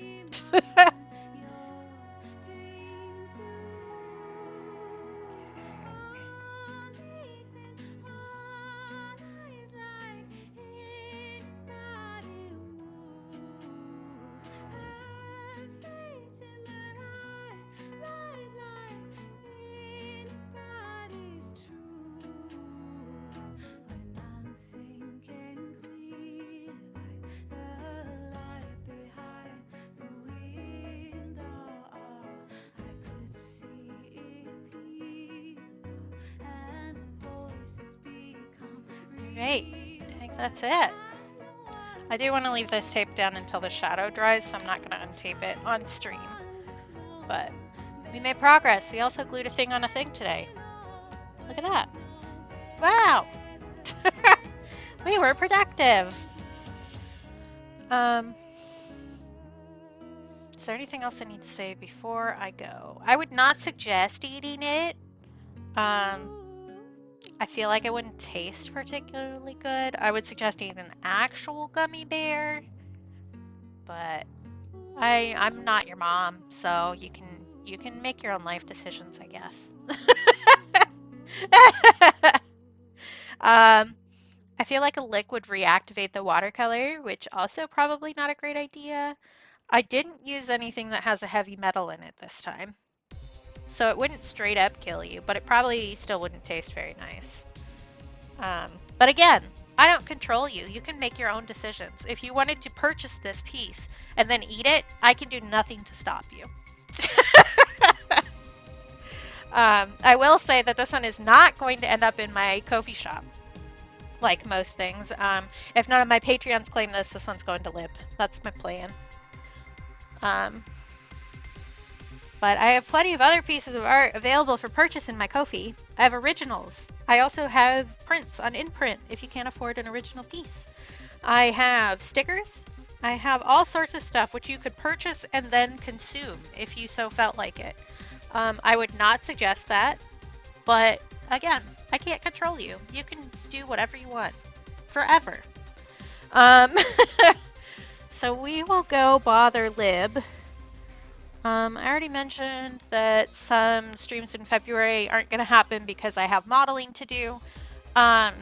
Great, I think that's it. I do want to leave this tape down until the shadow dries, so I'm not going to untape it on stream. But we made progress. We also glued a thing on a thing today. Look at that. Wow! We were productive. Is there anything else I need to say before I go? I would not suggest eating it. I feel like it wouldn't taste particularly good. I would suggest eating an actual gummy bear, but I'm not your mom, so you can make your own life decisions, I guess. I feel like a lick would reactivate the watercolor, which also probably not a great idea. I didn't use anything that has a heavy metal in it this time. So it wouldn't straight up kill you, but it probably still wouldn't taste very nice. But again, I don't control you. You can make your own decisions. If you wanted to purchase this piece and then eat it, I can do nothing to stop you. I will say that this one is not going to end up in my Ko-fi shop, like most things. If none of my Patreons claim this one's going to Lib. That's my plan. But I have plenty of other pieces of art available for purchase in my Ko-fi. I have originals. I also have prints on InPrint if you can't afford an original piece. I have stickers. I have all sorts of stuff which you could purchase and then consume if you so felt like it. I would not suggest that, but again, I can't control you. You can do whatever you want forever. So we will go bother Lib. I already mentioned that some streams in February aren't going to happen because I have modeling to do. I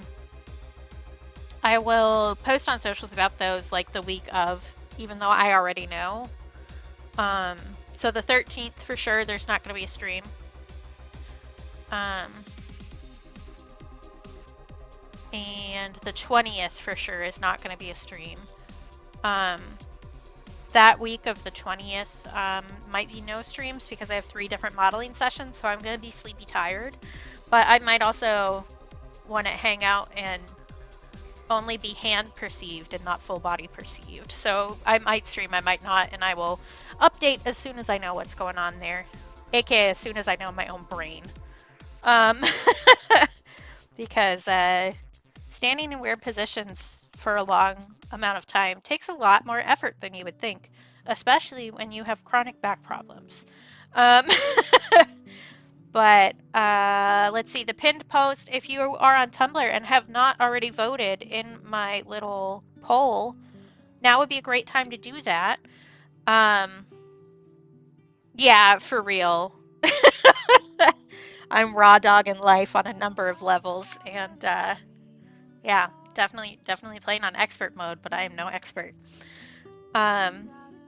will post on socials about those like the week of, even though I already know. So the 13th for sure, there's not going to be a stream. And the 20th for sure is not going to be a stream. That week of the 20th might be no streams because I have 3 different modeling sessions, so I'm going to be sleepy tired. But I might also want to hang out and only be hand perceived and not full body perceived. So I might stream, I might not, and I will update as soon as I know what's going on there, aka as soon as I know my own brain. Because standing in weird positions for a long amount of time takes a lot more effort than you would think, especially when you have chronic back problems. But let's see, the pinned post, if you are on Tumblr and have not already voted in my little poll, now would be a great time to do that. Yeah, for real. I'm raw dogging life on a number of levels, and yeah, definitely playing on expert mode, but I am no expert.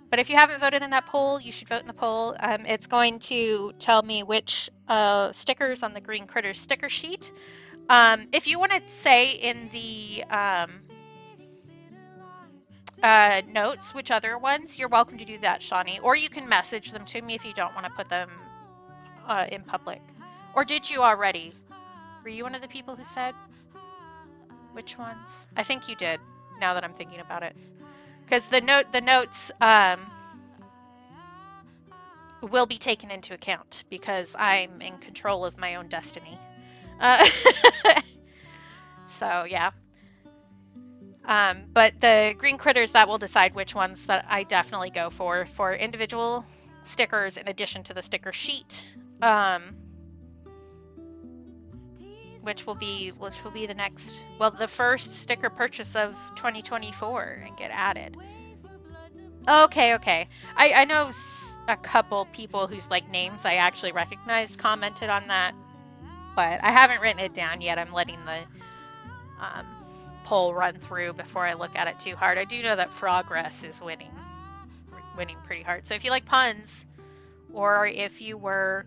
But if you haven't voted in that poll, you should vote in the poll. It's going to tell me which stickers on the Green Critters sticker sheet. If you want to say in the notes which other ones, you're welcome to do that, Shawnee. Or you can message them to me if you don't want to put them in public. Or did you already? Were you one of the people who said which ones? I think you did, now that I'm thinking about it. Because the notes will be taken into account because I'm in control of my own destiny. So yeah. But the green critters, that will decide which ones that I definitely go for individual stickers in addition to the sticker sheet, which will be the next, well, the first sticker purchase of 2024 and get added. Okay. I know a couple people whose like names I actually recognized commented on that, but I haven't written it down yet. I'm letting the poll run through before I look at it too hard. I do know that Frogress is winning pretty hard. So if you like puns, or if you were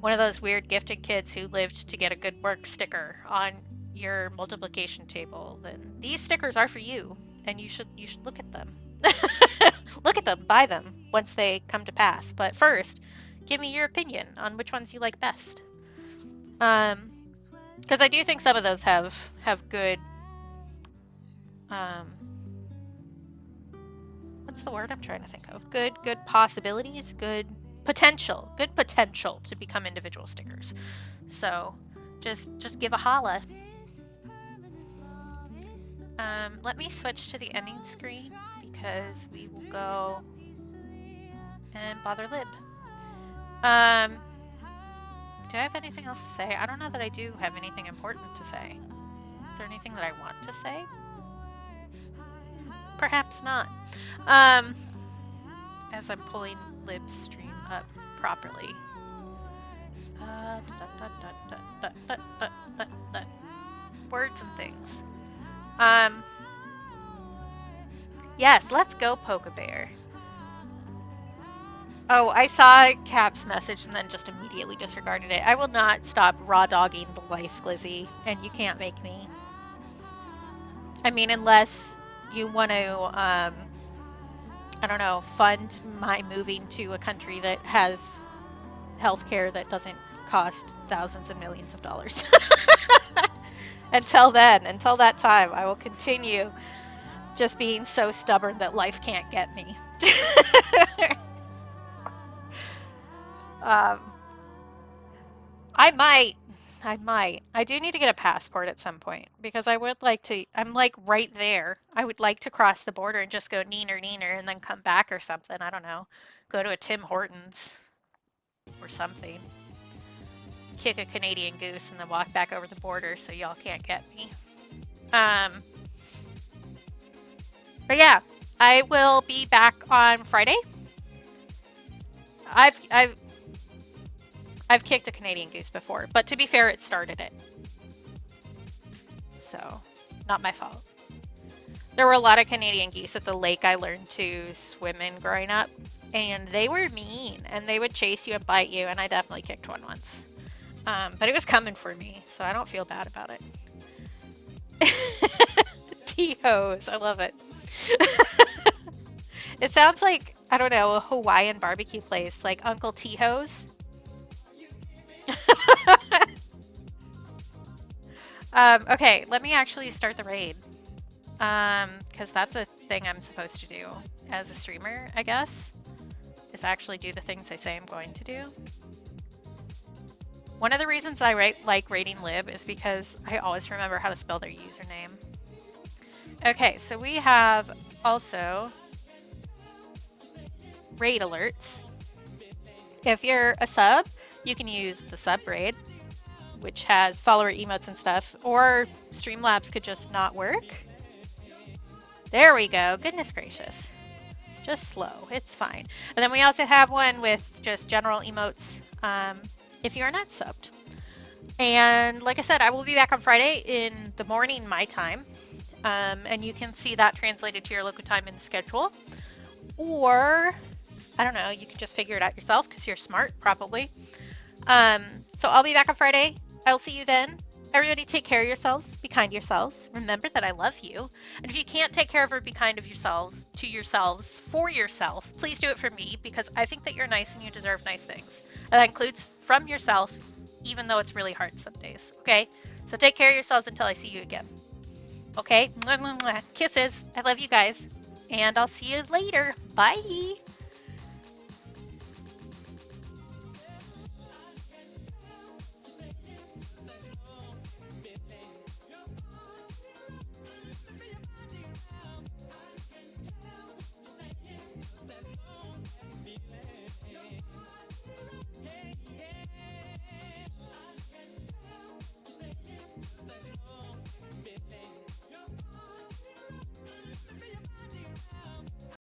one of those weird gifted kids who lived to get a good work sticker on your multiplication table, then these stickers are for you, and you should look at them. Look at them, buy them once they come to pass. But first, give me your opinion on which ones you like best. Because I do think some of those have good, what's the word I'm trying to think of? Good possibilities, good potential to become individual stickers. So just give a holla. Let me switch to the ending screen because we will go and bother Lib. Do I have anything else to say? I don't know that I do have anything important to say. Is there anything that I want to say? Perhaps not. As I'm pulling Lib's stream up properly. Words and things. Yes, let's go, Pokebear. Oh, I saw Cap's message and then just immediately disregarded it. I will not stop raw dogging the life, Glizzy, and you can't make me. I mean, unless you want to, I don't know, fund my moving to a country that has healthcare that doesn't cost thousands and millions of dollars. Until that time, I will continue just being so stubborn that life can't get me. I might. I do need to get a passport at some point because I would like to. I'm like right there. I would like to cross the border and just go neener and then come back or something. I don't know. Go to a Tim Hortons or something. Kick a Canadian goose and then walk back over the border so y'all can't get me. But yeah, I will be back on Friday. I've kicked a Canadian goose before, but to be fair, it started it. So, not my fault. There were a lot of Canadian geese at the lake I learned to swim in growing up, and they were mean, and they would chase you and bite you, and I definitely kicked one once. But it was coming for me, so I don't feel bad about it. T-Hose, I love it. It sounds like, I don't know, a Hawaiian barbecue place, like Uncle T-Hose. Okay, let me actually start the raid. Because that's a thing I'm supposed to do as a streamer, I guess, is actually do the things I say I'm going to do. One of the reasons I like raiding Lib is because I always remember how to spell their username. Okay, so we have also raid alerts. If you're a sub, you can use the sub raid, which has follower emotes and stuff, or Streamlabs could just not work. There we go. Goodness gracious. Just slow. It's fine. And then we also have one with just general emotes if you are not subbed. And like I said, I will be back on Friday in the morning, my time. And you can see that translated to your local time in the schedule. Or, I don't know, you can just figure it out yourself because you're smart, probably. So I'll be back on Friday. I'll see you then. Everybody take care of yourselves. Be kind to yourselves. Remember that I love you. And if you can't take care of or be kind of yourselves, to yourselves, for yourself, please do it for me because I think that you're nice and you deserve nice things. And that includes from yourself, even though it's really hard some days. Okay? So take care of yourselves until I see you again. Okay? Mwah, mwah, mwah. Kisses. I love you guys. And I'll see you later. Bye.